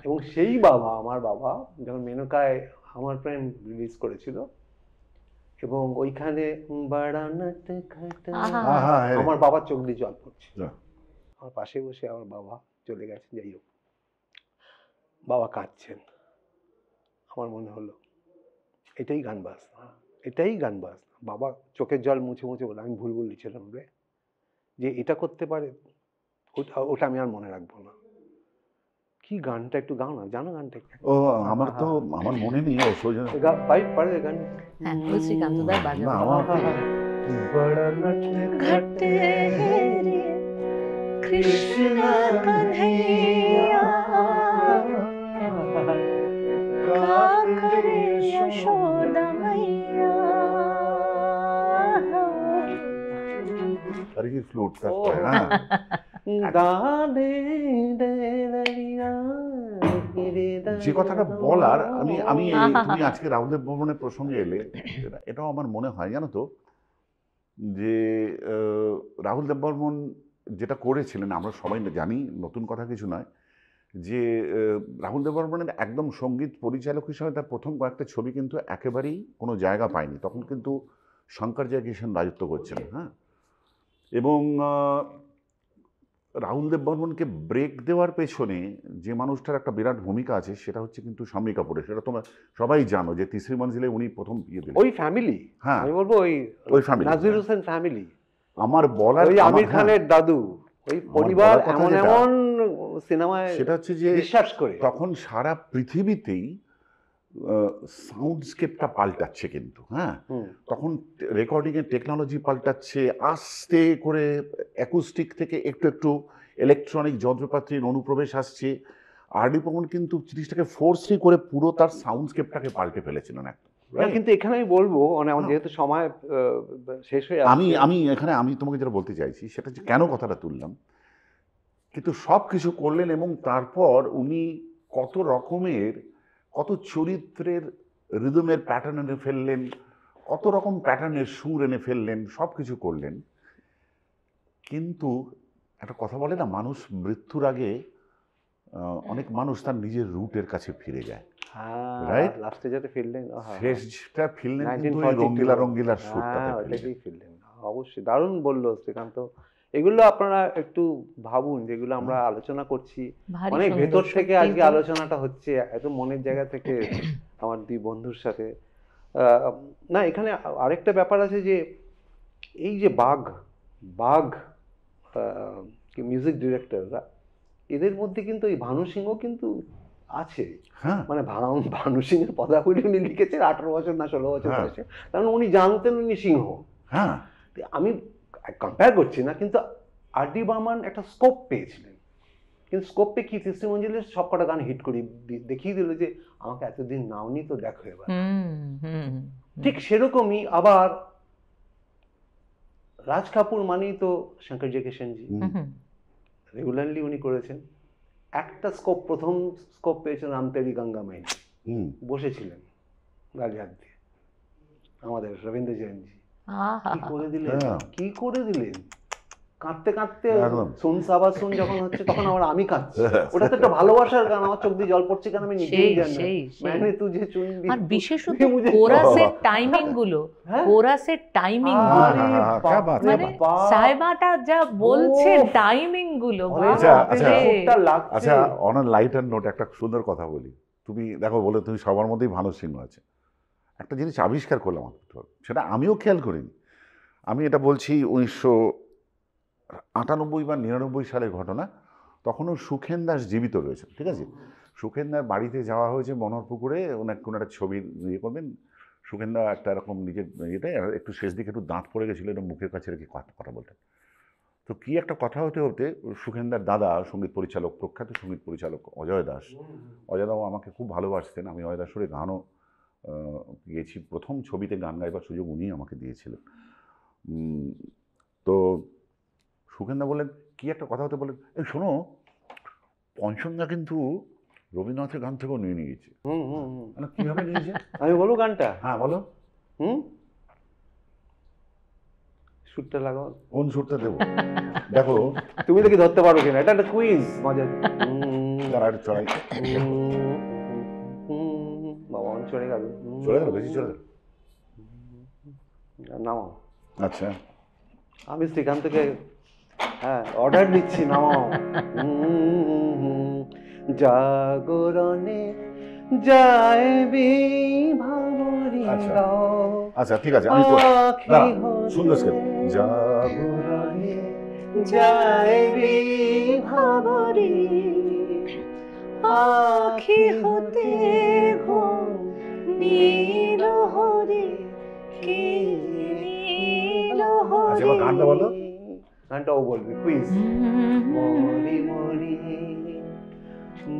Speaker 1: এবং সেই বাবা, আমার বাবা যখন মেনকায় আমার প্রেম রিলিজ করেছিল এবং ওইখানে আমার বাবার চোখ দিয়ে জল পড়ছে। আমার পাশে বসে আমার বাবা চলে গেছেন, যাই হোক বাবা কাঁদছেন। আমার মনে হলো এটাই গান বাজনা, এটাই গান বাজনা। বাবা চোখের জল মুছে মুছে বলে, আমি ভুল বলছিলাম রে, যে এটা করতে পারে, ওটা আমি আর মনে রাখবো না। কি গানটা একটু গাও না, জানো গানটা?
Speaker 3: ও আমার তো আমার মনে নেই।
Speaker 1: পারে গান?
Speaker 2: হ্যাঁ, ওই শ্রীকান্তদার বাজানো।
Speaker 3: না আমার
Speaker 1: বড়
Speaker 2: ঘটে রে কৃষ্ণ কन्हैया কাকরে যশোদা मैया।
Speaker 3: अरे ये फ्लूट करता है ना। যে কথাটা বলার আমি তুমি আজকে রাহুল দেব বর্মনের প্রসঙ্গে এলে, এটাও আমার মনে হয় জানো তো, যে রাহুল দেব বর্মন যেটা করেছিলেন আমরা সবাই জানি, নতুন কথা কিছু নয়, যে রাহুল দেব বর্মনের একদম সঙ্গীত পরিচালক হিসেবে তার প্রথম কয়েকটা ছবি কিন্তু একেবারেই কোনো জায়গা পায়নি। তখন কিন্তু শঙ্কর জয়কিশন রাজত্ব করছিলেন। হ্যাঁ, এবং রাহুল দেব বর্মনকে ব্রেক দেওয়ার পেছনে যে মানুষটার একটা বিরাট ভূমিকা আছে সেটা হচ্ছে কিন্তু শাম্মী কাপুরের। সেটা তোমরা সবাই জানো যে তিসরি মঞ্জিলে উনি প্রথম বিয়ে দিলেন।
Speaker 1: ওই ফ্যামিলি,
Speaker 3: হ্যাঁ
Speaker 1: আমি বলবো ওই
Speaker 3: ফ্যামিলি,
Speaker 1: নাজির হোসেন ফ্যামিলি,
Speaker 3: আমার বলার
Speaker 1: ওই আমির খানের দাদু, ওই পরিবার এমন এমন সিনেমায়
Speaker 3: সেটা হচ্ছে যে
Speaker 1: বিশ্বাস করে
Speaker 3: তখন সারা পৃথিবীতেই সাউন্ডস্কেপটা পাল্টাচ্ছে কিন্তু। হ্যাঁ, তখন রেকর্ডিংয়ের টেকনোলজি পাল্টাচ্ছে, আস্তে করে অ্যাকুস্টিক থেকে একটু একটু ইলেকট্রনিক যন্ত্রপাতির অনুপ্রবেশ আসছে। আর.ডি. বর্মন কিন্তু জিনিসটাকে ফোর্সই করে পুরো তার সাউন্ডস্কেপটাকে পাল্টে ফেলেছিলেন একদম।
Speaker 1: কিন্তু এখানে আমি বলবো, মানে আমার যেহেতু সময় শেষ হয়ে
Speaker 3: আমি এখানে আমি তোমাকে যেটা বলতে চাইছি সেটা হচ্ছে কেন কথাটা তুললাম, কিন্তু সব কিছু করলেন এবং তারপর উনি কত রকমের, কত চরিত্রের রিদমের প্যাটার্ন এনে ফেললেন, কত রকম প্যাটার্নের সুর এনে ফেললেন, সব কিছু করলেন। কিন্তু একটা কথা বলে না, মানুষ মৃত্যুর আগে অনেক মানুষ তার নিজের রুটের কাছে ফিরে যায়। রাইট,
Speaker 1: লাস্টে যেটা ফিরলেন,
Speaker 3: শেষটা ফিরলেন কিন্তু ওই রঙ্গিলা রঙ্গিলার সুরটাতে
Speaker 1: ফিরলেন। অবশ্যই দারুণ বললো শ্রীকান্ত। এগুলো আপনারা একটু ভাবুন, যেগুলো আমরা আলোচনা করছি অনেক ভেতর থেকে আজকে আলোচনাটা হচ্ছে, এত মনের জায়গা থেকে আমার দুই বন্ধুর সাথে। না, এখানে আরেকটা ব্যাপার আছে যে এই যে বাঘ মিউজিক ডিরেক্টররা, এদের মধ্যে কিন্তু এই ভানু সিংহ কিন্তু আছে। মানে ভানু সিংহের পদাবলী উনি লিখেছেন 18 বছর না 16 বছর বয়সে, কারণ উনি জানতেন উনি সিংহ। আমি কম্পেয়ার করছি না, কিন্তু আর.ডি. বর্মন একটা স্কোপ পেয়েছিলেন। কিন্তু স্কোপ পেয়ে কি তিসরি মঞ্জিলের সব কটা গান হিট করে দেখিয়ে দিল যে আমাকে এতদিন নাওনি তো দেখো এবার। ঠিক সেরকমই আবার রাজ কাপুর মানেই তো শঙ্কর জয়কিশনজি, রেগুলারলি উনি করেছেন। একটা স্কোপ, প্রথম স্কোপ পেয়েছেন রাম তেরি গঙ্গা মাইনি, বসেছিলেন গালি হাত দিয়ে আমাদের রবীন্দ্র জয়ন্তী। কি করে দিলেন কাঁদতে কাঁদতে, শুন সাবা শুন যখন হচ্ছে তখন আমি কাঁদছি। ওটা তো একটা ভালোবাসার গান, আমার চোখ দিয়ে জল পড়ছে কেন আমি নিজেই জানি না। মানে তুঝে চুনবি,
Speaker 2: আর বিশেষত কোরাসের টাইমিং গুলো, কোরাসের টাইমিং গুলো, মানে সাহেবাটা যা বলছে টাইমিং গুলো।
Speaker 3: আচ্ছা, অন আ লাইটার নোট একটা সুন্দর কথা বলি। তুমি দেখো, বলে তুমি সবার মধ্যেই ভানু সিংহ আছে, একটা জিনিস আবিষ্কার করলাম, সেটা আমিও খেয়াল করিনি। আমি এটা বলছি 1998 বা 99 সালের ঘটনা। তখনও সুখেন দাস জীবিত রয়েছে, ঠিক আছে? সুখেন দার বাড়িতে যাওয়া হয়েছে মনোহরপুকুরে, কোনো একটা ছবি ইয়ে করবেন। সুখেন দা একটা এরকম নিজের ইয়েতে একটু শেষ দিকে একটু দাঁত পড়ে গেছিলো, এটা মুখের কাছে রেখে কথা বলতেন। তো কি একটা কথা হতে হতে সুখেনদার দাদা সঙ্গীত পরিচালক, প্রখ্যাত সঙ্গীত পরিচালক অজয় দাস, অজয়দাও আমাকে খুব ভালোবাসতেন। আমি অজয় দাসের গানও গেয়েছি, প্রথম ছবিতে গান গাইবার সুযোগ উনি আমাকে দিয়েছিলেন। তো সুখেনদা বললেন, কি একটা কথা হতে বললেন, এই শোনো, পঞ্চমদা কিন্তু রবীন্দ্রনাথের গান থেকেও নিয়ে নিয়েছে।
Speaker 1: হুম হুম হুম।
Speaker 3: মানে কিভাবে নিয়েছে?
Speaker 1: আমি বলবো গানটা?
Speaker 3: হ্যাঁ বলো।
Speaker 1: হুম, সুরটা লাগাও।
Speaker 3: কোন সুরটা দেবো? দেখো
Speaker 1: তুমি দেখি ধরতে পারো কিনা, এটা একটা কুইজ মজা।
Speaker 3: তারা একটু চড়াই,
Speaker 1: বাবা অনেক চড়ে গেল,
Speaker 3: চলে গেল, বেশি চলে গেল।
Speaker 1: নামাও।
Speaker 3: আচ্ছা
Speaker 1: আমি শ্রীকান্তকে হ্যাঁ অর্ডার দিচ্ছি, নামাও। জাগরণে যাইবি ভাবরি।
Speaker 3: আচ্ছা। আচ্ছা ঠিক আছে, আমি তো সুন্দর স্কেপ।
Speaker 1: জাগরণে যাইবি ভাবরি, আখি হতে ঘুম নীল হরে, কে নীল হরে।
Speaker 3: আচ্ছা এবার গানটা বলো।
Speaker 1: গানটাও বলবি, কুইজ। মরি মরি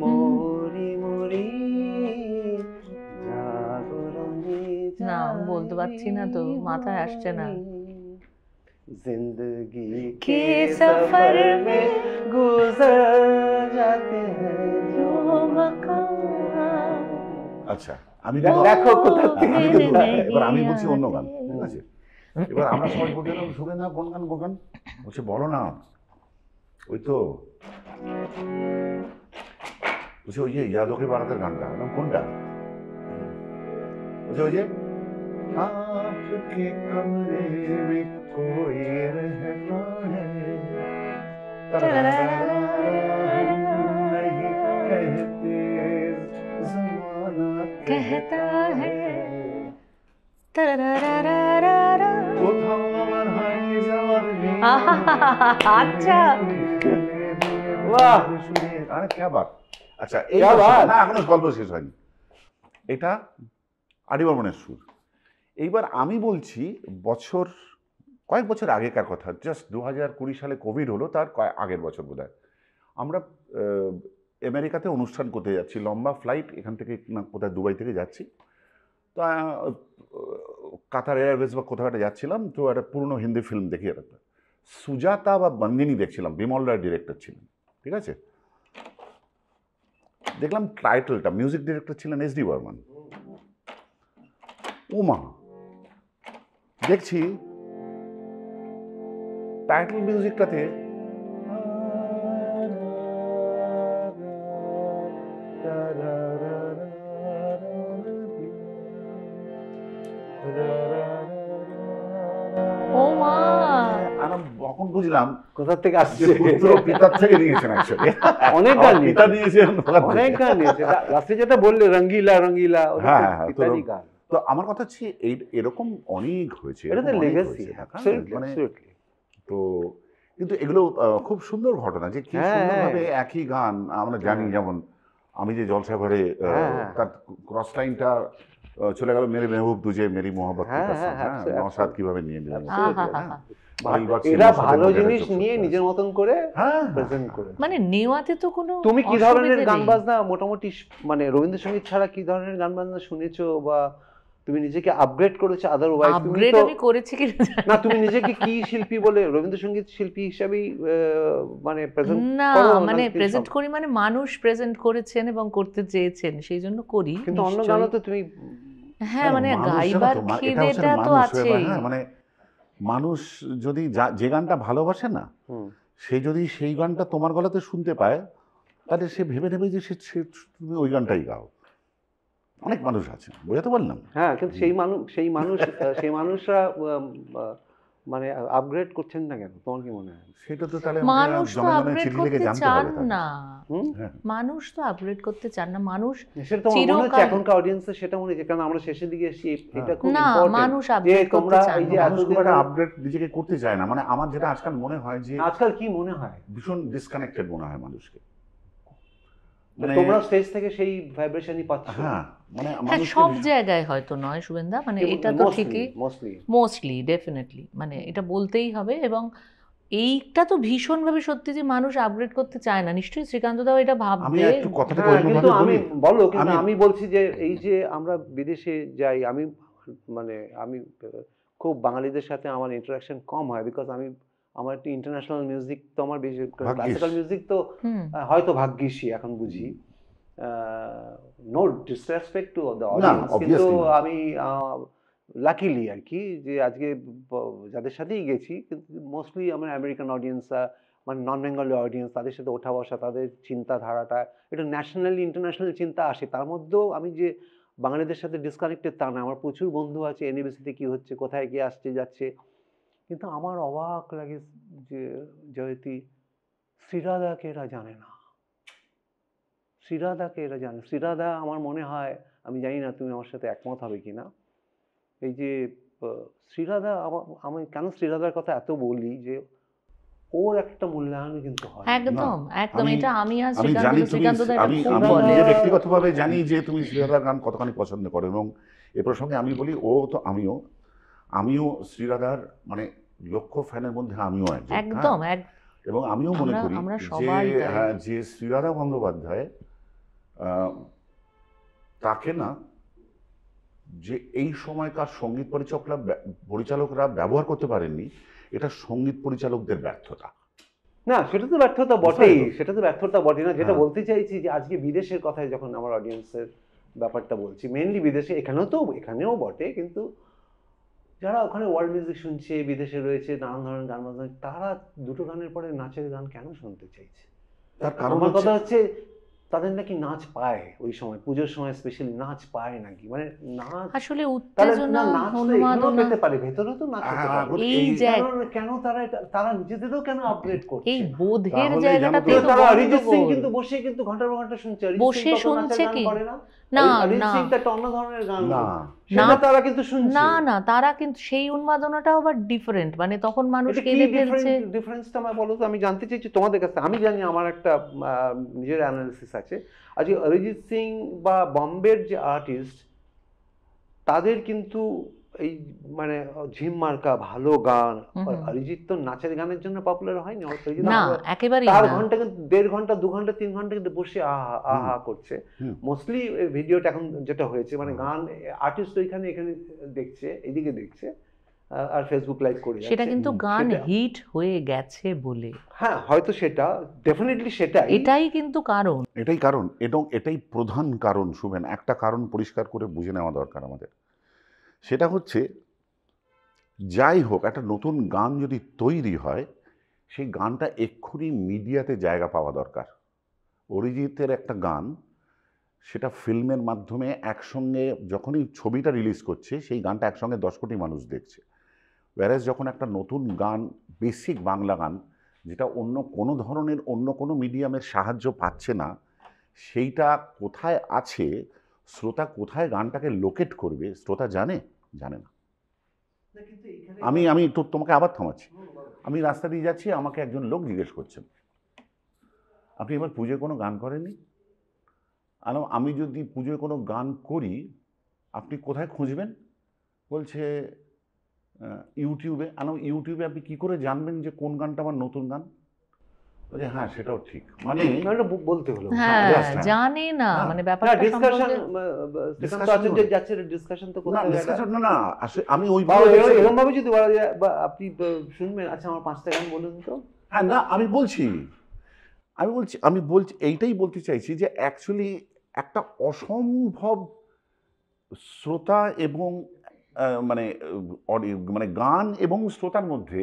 Speaker 1: মরি মরি জাগরণে
Speaker 2: না, বলতে পারছি না তো, মাথায় আসছে না।
Speaker 1: जिंदगी
Speaker 2: के
Speaker 1: के
Speaker 2: सफर
Speaker 1: सफर
Speaker 2: में
Speaker 1: में गुजर जाते हैं जो मकाम।
Speaker 3: আচ্ছা আমি
Speaker 1: দেখো কোথা থেকে
Speaker 3: আমি কিন্তু এবার আমি বলছি অন্য গান, ঠিক আছে? এবার আমরা সবাই বলতে গেলাম শুনে না কোন গান কোন গান, বলছে বলো না। ওই তো বলছে ওই যে ইয়াদোকে বারাতের গানটা, নাম কোনটা? বলছে ওই যে आपके कमरे में कोई रहता है, नहीं कहते ज़माना कहता है, কোথাও আমার হাই যাওয়ার নেই।
Speaker 2: আচ্ছা
Speaker 1: বাহ,
Speaker 3: আরে क्या बात। আচ্ছা এই
Speaker 1: क्या बात।
Speaker 3: না এখনো গল্প শেষ হয়নি। এটা আদি বর্মনের সুর। এইবার আমি বলছি কয়েক বছর আগেকার কথা, জাস্ট 2020 সালে কোভিড হলো, তার আগের বছর বোধহয় আমরা আমেরিকাতে অনুষ্ঠান করতে যাচ্ছি, লম্বা ফ্লাইট এখান থেকে না কোথায় দুবাই থেকে যাচ্ছি। তো কাতার এয়ারওয়েজ বা কোথাও একটা যাচ্ছিলাম, তো একটা পুরনো হিন্দি ফিল্ম দেখি, একটা সুজাতা বা বন্দিনী দেখছিলাম, বিমল রায় ডিরেক্টর ছিলেন, ঠিক আছে? দেখলাম টাইটেলটা, মিউজিক ডিরেক্টর ছিলেন এস ডি বর্মন। ওমা, দেখছি টাইটেল মিউজিকটাতে
Speaker 2: ও মা,
Speaker 3: তখন বুঝলাম
Speaker 1: কোথা থেকে আসছে।
Speaker 3: পুত্র পিতার থেকে নিয়েছেন অ্যাকচুয়ালি।
Speaker 1: অনেক গান নিয়েছে।
Speaker 3: পিতা নিয়েছেন,
Speaker 1: অনেক গান নিয়েছে। লাস্টে যেটা বললে রঙ্গিলা রঙ্গিলা, ওটা
Speaker 3: হ্যাঁ,
Speaker 1: তো
Speaker 3: হ্যাঁ,
Speaker 1: পিতারই গান।
Speaker 3: তো আমার কথা হচ্ছে এরকম অনেক হয়েছে,
Speaker 1: এটা তো
Speaker 3: এরকম অনেক
Speaker 1: লেগেসি,
Speaker 3: হয়েছে, মানে তো কিন্তু এগুলো খুব সুন্দর ঘটনা যে কি
Speaker 1: হ্যাঁ,
Speaker 3: সুন্দরভাবে একই গান আমরা জানি। যেমন আমি যে জলসাঘরে তার ক্রস লাইনটা চলে গেল, মেরে মেহবুব তুজে মেরি মোহাম্মত কি কসম, নওশাদ কিভাবে নিয়ে নিলেন।
Speaker 1: এরা ভালো জিনিস নিয়ে নিজের মতন করে প্রেজেন্ট করে।
Speaker 2: মানে নেওয়াতে তো কোনো
Speaker 1: তুমি কি ধরনের
Speaker 2: অসুবিধে
Speaker 1: গান
Speaker 2: নেই।
Speaker 1: বাজনা মোটামুটি মানে রবীন্দ্রসঙ্গীত ছাড়া কি ধরনের গান বাজনা শুনেছো, বা তুমি নিজেকে আপগ্রেড করেছো? আদারওয়াইজ তুমি
Speaker 2: আপগ্রেড
Speaker 1: তো
Speaker 2: আমি করেছি কি
Speaker 1: না, তুমি নিজেকে কি শিল্পী বলে রবীন্দ্রসঙ্গীত শিল্পী হিসেবেই মানে প্রেজেন্ট
Speaker 2: না,
Speaker 1: করো?
Speaker 2: মানে প্রেজেন্ট করি, মানে মানুষ প্রেজেন্ট করেছেন এবং করতে চেয়েছেন, সেই জন্য করি।
Speaker 1: কিন্তু অন্য
Speaker 2: নিশ্চয়ই।
Speaker 1: গানও তো তুমি
Speaker 2: হ্যাঁ, মানে গাইবার খিদেটা তো আছেই।
Speaker 3: মানে মানুষ যদি যে গানটা ভালোবাসে না, সে যদি সেই গানটা তোমার গলাতে শুনতে পায়, তাহলে সে ভেবে নেবে যে তুমি ওই গানটাই গাও। অনেক মানুষ আছে, বুঝতে পারলাম।
Speaker 1: হ্যাঁ, কিন্তু সেই মানুষরা মানে আপগ্রেড করছেন না কেন, তোমার কি মনে হয়?
Speaker 3: সেটা তো তাহলে
Speaker 2: মানুষ তো আপগ্রেড করতে চান না,
Speaker 3: হ্যাঁ।
Speaker 2: মানুষ তো আপগ্রেড করতে চান না, মানুষ
Speaker 1: সেটা তো মনে হচ্ছে এখনকার অডিয়েন্সে সেটা মনে হচ্ছে, কারণ আমরা শেষের দিকে এসেছি, এটা খুব
Speaker 2: না,
Speaker 1: ইম্পর্টেন্ট।
Speaker 2: মানুষ আপগ্রেড করতে চান
Speaker 1: এই যে
Speaker 2: না।
Speaker 3: মানুষ খুব একটা আপগ্রেড নিজেকে করতে চায় না। মানে আমার যেটা আজকাল মনে হয় যে
Speaker 1: আজকাল কি মনে হয়,
Speaker 3: ভীষণ ডিসকানেক্টেড মনে হয় মানুষকে।
Speaker 1: তোমরা স্টেজ থেকে সেই ভাইব্রেশনই পাচ্ছ।
Speaker 3: হ্যাঁ, মানে
Speaker 2: হ্যাঁ, সব জায়গায় হয়তো নয় শুভেন্দা, মানে এটা তো ঠিকই, মোস্টলি ডেফিনেটলি, মানে এটা বলতেই হবে। এবং এইটা তো ভীষণভাবে সত্যি যে মানুষ আপগ্রেড করতে চায় না, নিশ্চয়ই শ্রীকান্ত দাও এটা ভাববে।
Speaker 1: কিন্তু আমি বলো, কিন্তু আমি বলছি যে এই যে আমরা বিদেশে যাই, আমি খুব বাঙালিদের সাথে আমার ইন্টারাকশন কম হয়, বিকজ আমার একটু ইন্টারন্যাশনাল মিউজিক তো আমার বেশি, ক্লাসিক্যাল মিউজিক তো হয়তো ভাগ্যিসই এখন বুঝি। No disrespect to the audience, কিন্তু আমি লাকিলি আর কি যে আজকে যাদের সাথেই গেছি কিন্তু মোস্টলি আমার আমেরিকান অডিয়েন্স, মানে নন বেঙ্গলি অডিয়েন্স, তাদের সাথে ওঠা বসা, তাদের চিন্তাধারাটা একটু ন্যাশনালি ইন্টারন্যাশনাল চিন্তা আসে। তার মধ্যেও আমি যে বাঙালিদের সাথে ডিসকানেক্টেড তা না, আমার প্রচুর বন্ধু আছে এনএবিসিতে কী হচ্ছে, কোথায় গিয়ে আসছে যাচ্ছে। কিন্তু আমার অবাক লাগে যে জয়তী, শ্রীরাধাকে এরা জানে না, শ্রীরাধাকে এরা জানে। শ্রীরাধা আমার মনে হয়, আমি জানি না তুমি আমার সাথে একমত হবে কিনা, এই যে শ্রীরাধা, আমি কেন শ্রীরাধার কথা এত বলি যে ওর একটা মূল্যায়ন কিন্তু হয়।
Speaker 2: একদম একদম, এটা আমি আর
Speaker 3: আমি ব্যক্তিগতভাবে জানি যে তুমি শ্রীরাধার গান কতখানি পছন্দ করো, এবং এ প্রসঙ্গে আমি বলি ও তো আমিও শ্রীরাধার মানে লক্ষ ফ্যানের মধ্যে আমিও
Speaker 2: একদম,
Speaker 3: এবং আমিও মনে করি যে শ্রীরাধা বন্দ্যোপাধ্যায় তাকে না, যে এই সময়কার সঙ্গীত পরিচালকরা ব্যবহার করতে পারেননি, এটা সঙ্গীত পরিচালকদের ব্যর্থতা।
Speaker 1: না, সেটা তো ব্যর্থতা বটেই, সেটা তো ব্যর্থতা বটে না। যেটা বলতে চাইছি যে আজকে বিদেশের কথায় যখন আমার অডিয়েন্সের ব্যাপারটা বলছি, মেনলি বিদেশে, এখানেও বটে, কিন্তু যারা ওখানে ওয়ার্ল্ড মিউজিক শুনছে, বিদেশে রয়েছে, নানান ধরনের গান বাজনা, তারা দুটো গানের পরে নাচের গান কেন শুনতে চাইছে?
Speaker 3: তার কারণ
Speaker 1: আমার কথা হচ্ছে তাদের নাকি নাচ পায়, ওই সময় পুজোর সময় স্পেশালি নাচ পায় নাকি, মানে নাচ
Speaker 2: আসলে উত্তেজনা উন্মাদনা
Speaker 1: পেতে পারে, ভেতরে তো নাচ হতে পারে।
Speaker 2: এই
Speaker 1: কেন তারা নিজেদেরও কেন আপগ্রেড করছে?
Speaker 2: এই বোধের জায়গাটাতে তো
Speaker 1: তারা অরিজিৎ সিং কিন্তু বসে কিন্তু ঘন্টার পর ঘন্টা শুনছে,
Speaker 2: বসে শুনছে কি
Speaker 1: না, অরিজিৎ সিং তো একটা অন্য ধরনের গান
Speaker 3: না,
Speaker 1: সেটা তারা কিন্তু শুনছে
Speaker 2: না, তারা কিন্তু সেই উন্মাদনাটাও আবার ডিফারেন্ট, মানে তখন মানুষ কেঁদে ফেলছে।
Speaker 1: ডিফারেন্সটা আমায় বলো তো, আমি জানতে চাইছি তোমাদের কাছে। আমি জানি, আমার একটা নিজের অ্যানালিসিস আছে। আজকে অরিজিৎ সিং বা বম্বের যে আর্টিস্ট, তাদের কিন্তু এই মানে ঝিম মার্কা ভালো গান, অরিজিৎ তো নাচের গানের জন্য পপুলার হয়নি,
Speaker 2: না একেবারেই
Speaker 1: তার
Speaker 2: না।
Speaker 1: ঘন্টা কিন্তু 1.5 ঘন্টা 2 ঘন্টা 3 ঘন্টা কিন্তু বসে আহা করছে। মোস্টলি ভিডিওটা এখন যেটা হয়েছে, মানে গান আর্টিস্ট এখানে দেখছে, এদিকে দেখছে, আর ফেসবুক লাইভ করে যাচ্ছে,
Speaker 2: সেটা কিন্তু গান হিট হয়ে গেছে বলে।
Speaker 1: হ্যাঁ, হয়তো সেটা ডেফিনেটলি
Speaker 2: এটাই কিন্তু কারণ,
Speaker 3: এবং এটাই প্রধান কারণ। শুভেন, একটা কারণ পরিষ্কার করে বুঝে নেওয়া দরকার আমাদের, সেটা হচ্ছে যাই হোক একটা নতুন গান যদি তৈরি হয়, সেই গানটা এক্ষুনি মিডিয়াতে জায়গা পাওয়া দরকার। অরিজিতের একটা গান, সেটা ফিল্মের মাধ্যমে একসঙ্গে যখনই ছবিটা রিলিজ করছে, সেই গানটা একসঙ্গে 10 কোটি মানুষ দেখছে। ওয়ারেস যখন একটা নতুন গান, বেসিক বাংলা গান, যেটা অন্য কোনো মিডিয়ামের সাহায্য পাচ্ছে না, সেইটা কোথায় আছে, শ্রোতা কোথায় গানটাকে লোকেট করবে, শ্রোতা জানে না। আমি তো তোমাকে আবার থামাচ্ছি। আমি রাস্তা দিয়ে যাচ্ছি, আমাকে একজন লোক জিজ্ঞেস করছেন, আপনি এবার পুজোয় কোনো গান করেননি? আমি যদি পুজোয় কোনো গান করি, আপনি কোথায় খুঁজবেন? বলছে ইউটিউবে। ইউটিউবে আপনি কি করে জানবেন যে কোন গানটা আমার নতুন গান? বলছে হ্যাঁ, সেটাও ঠিক, মানে
Speaker 1: বলতে হলো
Speaker 2: জানে না, মানে ব্যাপারটা
Speaker 1: ডিসকাশন যাচ্ছে, ডিসকাশন তো
Speaker 3: না। আমি ওই
Speaker 1: এরকম ভাবে যদি বলা যায়, বা আপনি শুনবেন, আচ্ছা আমার 5টা গান বলুন তো।
Speaker 3: হ্যাঁ, না, আমি বলছি এইটাই বলতে চাইছি যে অ্যাকচুয়ালি একটা অসম্ভব শ্রোতা এবং মানে গান এবং শ্রোতার মধ্যে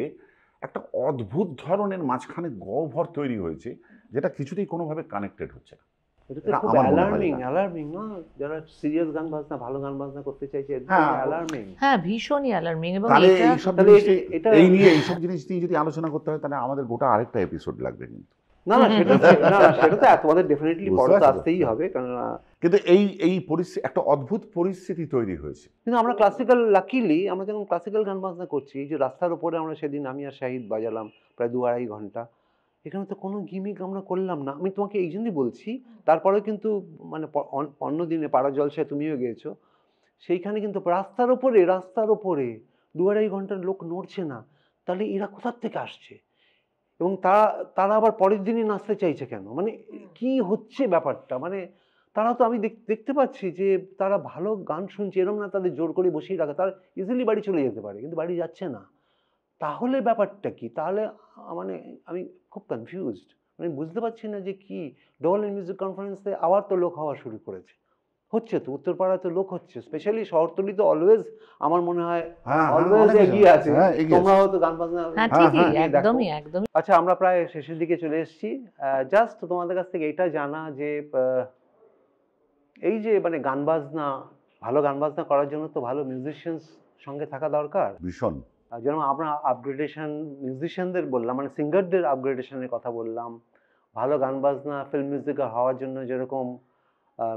Speaker 3: একটা অদ্ভুত ধরনের মাঝখানে গহ্বর তৈরি হয়েছে, যেটা কিছুতেই কোনোভাবে কানেক্টেড হচ্ছে না।
Speaker 1: এটা খুব অ্যালার্মিং না? যারা সিরিয়াস গান বাজনা, ভালো গান বাজনা করতে চাইছে, অ্যালার্মিং।
Speaker 2: হ্যাঁ, ভীষণই অ্যালার্মিং। এবং
Speaker 3: এইসব জিনিস নিয়ে যদি আলোচনা করতে হয়, তাহলে আমাদের গোটা আরেকটা এপিসোড লাগবে। কিন্তু
Speaker 1: সেটা তো তোমাদের ডেফিনেটলি পরে তো আসতেই হবে, কারণ
Speaker 3: কিন্তু এই পরিস্থিতি, একটা অদ্ভুত পরিস্থিতি তৈরি হয়েছে।
Speaker 1: কিন্তু আমরা ক্লাসিক্যাল, লাকিলি আমরা যখন ক্লাসিক্যাল গান বাজনা করছি, এই যে রাস্তার উপরে আমরা সেদিন আমি আর শাহিদ বাজালাম প্রায় 2-2.5 ঘন্টা, এখানে তো কোনো গিমিক আমরা করলাম না। আমি তোমাকে এই জন্যই বলছি। তারপরেও কিন্তু মানে অন্য দিনে পাড়া জলসায় তুমিও গিয়েছো, সেইখানে কিন্তু রাস্তার ওপরে 2-2.5 ঘন্টার লোক নড়ছে না। তাহলে এরা কোথার থেকে আসছে? এবং তারা আবার পরের দিনই নাচতে চাইছে কেন? মানে কি হচ্ছে ব্যাপারটা? মানে তারা তো, আমি দেখতে পাচ্ছি যে তারা ভালো গান শুনছে, এরকম না তাদের জোর করে বসিয়ে রাখা, তারা ইজিলি বাড়ি চলে যেতে পারে, কিন্তু বাড়ি যাচ্ছে না। তাহলে ব্যাপারটা কি? তাহলে মানে আমি খুব কনফিউজড। আমি বুঝতে পারছি না যে কি ডবল মিউজিক কনফারেন্সে আবার তো লোক হওয়া শুরু করেছে, হচ্ছে তো উত্তরপাড়ায় তো লোক হচ্ছে, স্পেশালি শহরতলি তো অলওয়েজ আমার মনে হয় অলওয়েজ এগিয়ে আছে, তোমরা হয়তো গান বাজনা।
Speaker 2: একদমই একদমই।
Speaker 1: আচ্ছা আমরা প্রায় শেষের দিকে চলে এসেছি, জাস্ট তোমাদের কাছ থেকে এটা জানা যে এই যে মানে গান বাজনা, ভালো গান বাজনা করার জন্য তো ভালো মিউজিশিয়ানস সঙ্গে থাকা দরকার
Speaker 3: ভীষণ।
Speaker 1: যেরকম আমরা আপগ্রেডেশন মিউজিশিয়ানদের বললাম, মানে সিঙ্গারদের আপগ্রেডেশনের কথা বললাম, ভালো গান বাজনা ফিল্ম মিউজিকার হওয়ার জন্য যেরকম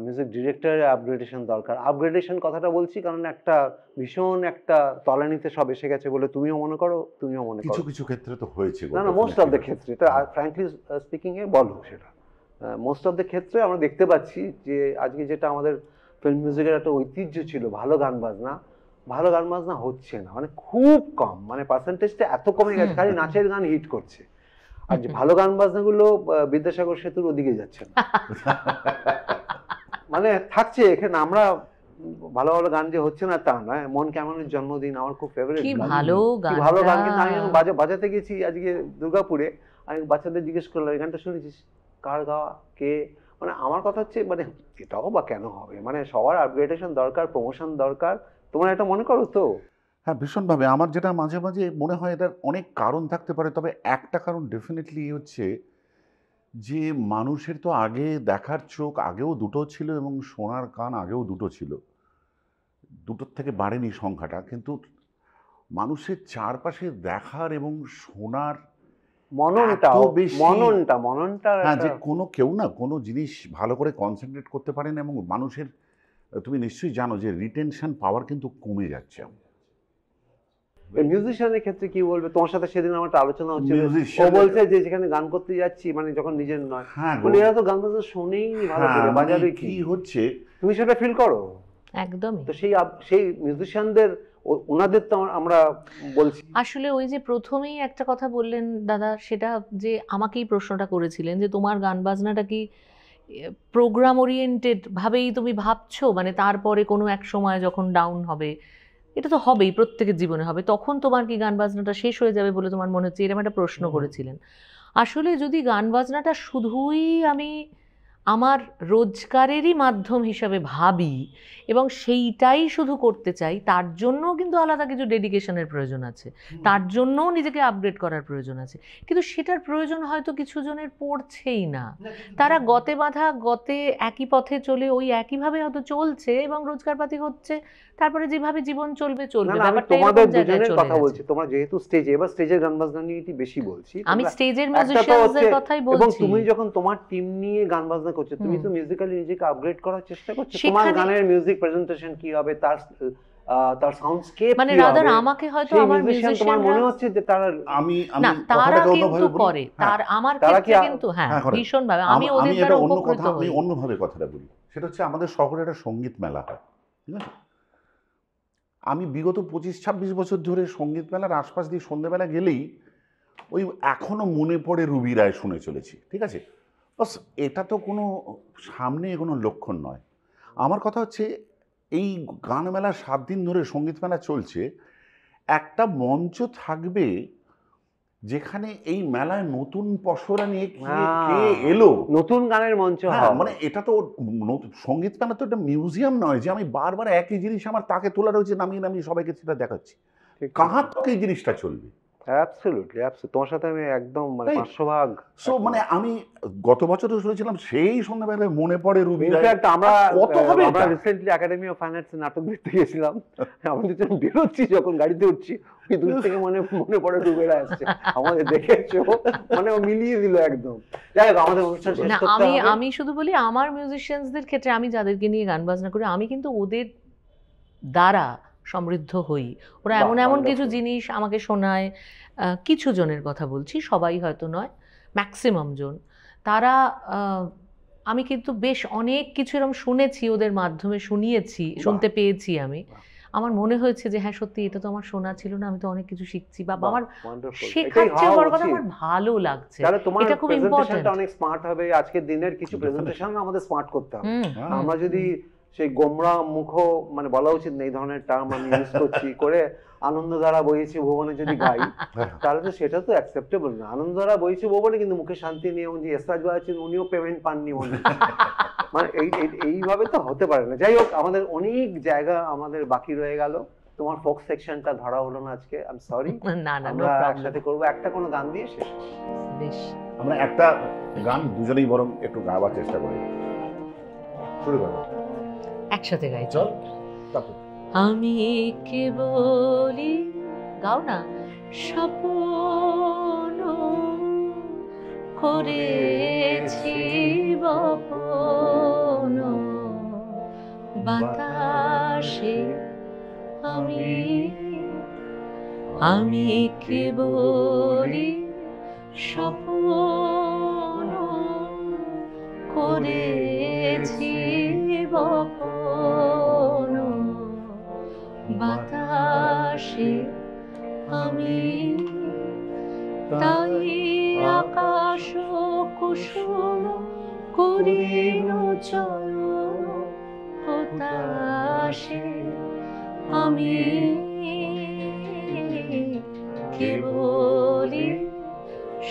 Speaker 1: মিউজিক ডিরেক্টরের আপগ্রেডেশন দরকার। আপগ্রেডেশন কথাটা বলছি কারণ একটা ভীষণ একটা তলানিতে সব এসে গেছে বলে তুমিও মনে করো, তুমিও মনে করো,
Speaker 3: কিছু কিছু ক্ষেত্রে তো হয়েছে,
Speaker 1: না মোস্ট অফ দ্য ক্ষেত্রে, এটা ফ্র্যাঙ্কলি স্পিকিং এ বলো সেটা, মোস্ট অফ দ্য ক্ষেত্রে আমরা দেখতে পাচ্ছি যে আজকে যেটা আমাদের ফিল্ম মিউজিকের একটা ঐতিহ্য ছিল ভালো গান বাজনা হচ্ছে না, মানে খুব কম, মানে পার্সেন্টেজটা এত কমে গেছে, খালি নাচের গান হিট করছে, আর যে ভালো গান বাজনাগুলো বিদ্যাসাগর সেতুর ওদিকে যাচ্ছে না। মানে থাকছে এখানে, আমরা ভালো ভালো গান যে হচ্ছে না তা নয়, মন কেমনের জন্মদিন আমার খুব ফেভারিট, ভালো গান, কিন্তু আমি বাজাতে গেছি আজকে দুর্গাপুরে, আমি বাচ্চাদের জিজ্ঞেস করলাম এই গানটা শুনেছিস, কার গাওয়া, কে, মানে আমার কথা হচ্ছে মানে এটাও বা কেন হবে, মানে সবার আপগ্রেডেশন দরকার, প্রমোশন দরকার, তোমরা এটা মনে করো তো?
Speaker 3: হ্যাঁ ভীষণভাবে। আমার যেটা মাঝে মাঝে মনে হয় এটার অনেক কারণ থাকতে পারে, তবে একটা কারণ ডেফিনেটলি হচ্ছে যে মানুষের তো আগে দেখার চোখ আগেও দুটো ছিল এবং শোনার কান আগেও দুটো ছিল, দুটোর থেকে বাড়েনি সংখ্যাটা, কিন্তু মানুষের চারপাশে দেখার এবং শোনার মননটা, হ্যাঁ, যে কেউ না কোনো জিনিস ভালো করে কনসেন্ট্রেট করতে পারে না, এবং মানুষের, তুমি নিশ্চয়ই জানো যে রিটেনশন পাওয়ার কিন্তু কমে যাচ্ছে।
Speaker 1: মিউজিশিয়ানের ক্ষেত্রে কি বলবে? তোমার সাথে সেদিন আমার একটা আলোচনা হচ্ছিল, ও বলছে যে যেখানে গান করতে যাচ্ছি, মানে যখন নিজের নয়, বলে এরা তো গান বাজনা শোনেই নি ভালো করে, বাজারে কি হচ্ছে তুমি সেটা ফিল করো?
Speaker 2: একদমই।
Speaker 1: তো সেই মিউজিশিয়ানদের ওনাদের তো আমরা বলছি,
Speaker 2: আসলে ওই যে প্রথমেই একটা কথা বললেন দাদা, সেটা যে আমাকেই প্রশ্নটা করেছিলেন যে তোমার গান বাজনাটা কি প্রোগ্রাম ওরিয়েন্টেড ভাবেই তুমি ভাবছো, মানে তারপরে কোনো এক সময় যখন ডাউন হবে, এটা তো হবেই, প্রত্যেকের জীবনে হবে, তখন তোমার কি গান বাজনাটা শেষ হয়ে যাবে বলে তোমার মনে হচ্ছে, এরকম একটা প্রশ্ন করেছিলেন। আসলে যদি গান বাজনাটা শুধুই আমি আমার রোজগারেরই মাধ্যম হিসাবে ভাবি এবং সেইটাই শুধু করতে চাই, তার জন্যও কিন্তু আলাদা কিছু ডেডিকেশনের প্রয়োজন আছে, তার জন্যও নিজেকে আপগ্রেড করার প্রয়োজন আছে, কিন্তু সেটার প্রয়োজন হয়তো কিছু জনের পড়ছেই না, তারা গতে বাঁধা গতে একই পথে চলে ওই একইভাবে হয়তো চলছে এবং রোজগারপাতি হচ্ছে, তারপরে যেভাবে জীবন চলবে চলবে।
Speaker 1: তোমাদের দুজনের কথা বলছি, তোমরা যেহেতু স্টেজে, এবার স্টেজের গান বাজনা নিয়ে বেশি বলছি,
Speaker 2: আমি স্টেজের মিউজিশিয়ানদের কথাই বলছি।
Speaker 1: এবং তুমি যখন তোমার টিম নিয়ে গান বাজনা করছো, তুমি তো মিউজিক্যালি নিজেকে আপগ্রেড করার চেষ্টা করছো, তোমার গানের মিউজিক প্রেজেন্টেশন কি হবে, তার সাউন্ডস্কেপ,
Speaker 2: মানে রাদার আমাকে হয়তো আমার মিউজিশিয়ান,
Speaker 1: তোমার মনে হচ্ছে যে তারা,
Speaker 3: আমি
Speaker 2: তারা কিন্তু করে, তার আমার ক্ষেত্রে কিন্তু হ্যাঁ ভীষণ ভাবে আমি ওদের দ্বারা উপকৃত হই।
Speaker 3: আমি অন্যভাবে কথাটা বলি, সেটা হচ্ছে আমাদের শহরে একটা সঙ্গীত মেলা হয়, ঠিক আছে, আমি বিগত 25-26 বছর ধরে সঙ্গীত মেলার আশপাশ দিয়ে সন্ধ্যেবেলা গেলেই ওই এখনো মনে পড়ে রুবি রায় শুনে চলেছি, ঠিক আছে, বাস, এটা তো কোনো সামনে কোনো লক্ষণ নয়। আমার কথা হচ্ছে এই গান মেলা 7 দিন ধরে সঙ্গীত মেলা চলছে, একটা মঞ্চ থাকবে যেখানে এই মেলায় নতুন পসরা নিয়ে কে এলো,
Speaker 1: নতুন গানের মঞ্চ,
Speaker 3: মানে এটা তো সঙ্গীত মেলা তো একটা মিউজিয়াম নয় যে আমি বারবার একই জিনিস আমার তাকে তোলা রয়েছে নামিয়ে নামিয়ে সবাইকে সেটা দেখাচ্ছি, কাহার তো এই জিনিসটা চলবে।
Speaker 1: অ্যাবসলিউটলি, তোমার সাথে আমি একদম মানে 500
Speaker 3: সো মানে আমি গত বছরও শুনেছিলাম সেই সন্ধ্যাবেলায় মনে পড়ে রুবি রায়,
Speaker 1: ইনফ্যাক্ট আমরা recently academy of fine arts নাটক দেখতে গেছিলাম, আমাদের যখন বেরোচ্ছি, যখন গাড়িতে উঠছি, ওই দূর থেকে মনে পড়ে রুবি রায় আসছে, আমাদের দেখেছো, মানে ও মিলিয়ে দিল একদম। যাই হোক, আমাদের অনুষ্ঠান শেষ করতে হবে।
Speaker 2: আমি শুধু বলি আমার মিউজিশিয়ানসদের ক্ষেত্রে, আমি যাদেরকে নিয়ে গান বাজনা করি, আমি কিন্তু ওদের দ্বারা সমৃদ্ধ হই, ওরা এমন এমন কিছু জিনিস আমাকে শোনায়, কিছু জনের কথা বলছি, সবাই হয়তো নয়, ম্যাক্সিমাম জন, তারা আমি কিন্তু বেশ অনেক কিছু এরকম শুনেছি ওদের মাধ্যমে, শুনতে পেয়েছি আমি, আমার মনে হয়েছে যে হ্যাঁ সত্যি এটা তো আমার শোনা ছিল না, আমি তো অনেক কিছু শিখছি, বা আমার শেখার চেয়ে বড় কথা আমার ভালো লাগছে, এটা খুব ইম্পর্টেন্ট।
Speaker 1: অনেক স্মার্ট হবে, আজকের দিনের কিছু প্রেজেন্টেশন আমাদের স্মার্ট করতে হবে, আমরা যদি সেই গোমরা মুখ, মানে বলা উচিত না এই ধরনের টার্ম আমি ইউজ করছি, করে আনন্দ ধারা বইছে ভুবনে যদি গাই তাহলে তো সেটা তো অ্যাকসেপ্টেবল না। আনন্দ ধারা বইছে ভুবনে কিন্তু মুখে শান্তি নিয়ে উনি এসরাজ বাজাচ্ছেন, উনিও পেমেন্ট পাননি উনি, মানে এইভাবে তো হতে পারে না। যাই হোক, আমাদের অনেক জায়গা আমাদের বাকি রয়ে গেল। তোমার ফোক সেকশনটা ধরা হলো না আজকে, আই এম সরি।
Speaker 2: না না,
Speaker 1: আমরা একসাথে করবো একটা কোনো গান দিয়ে শেষ।
Speaker 2: বেশ,
Speaker 3: আমরা একটা গান দুজনেই বরং একটু গাওয়ার চেষ্টা করি, শুরু করো।
Speaker 2: একসাথে গাই
Speaker 3: চল তারপর।
Speaker 2: আমি কেবলি, গাও না। স্বপ্ন করেছি বপন বাতাসে, আমি কেবলি স্বপ্ন করেছি বপন বাতাসে, আমি তাই আকাশ কুসুম করিল চয়ন হতাশে, আমি কেবলি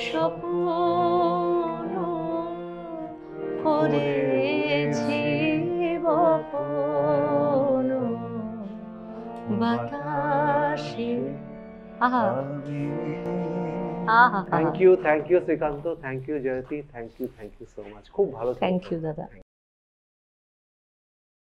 Speaker 2: স্বপ্ন করেছি বপন বাতাসে। আহা আহা,
Speaker 1: thank you Srikanta, thank you Jayati, thank you so much, খুব ভালো।
Speaker 2: থ্যাংক ইউ দাদা।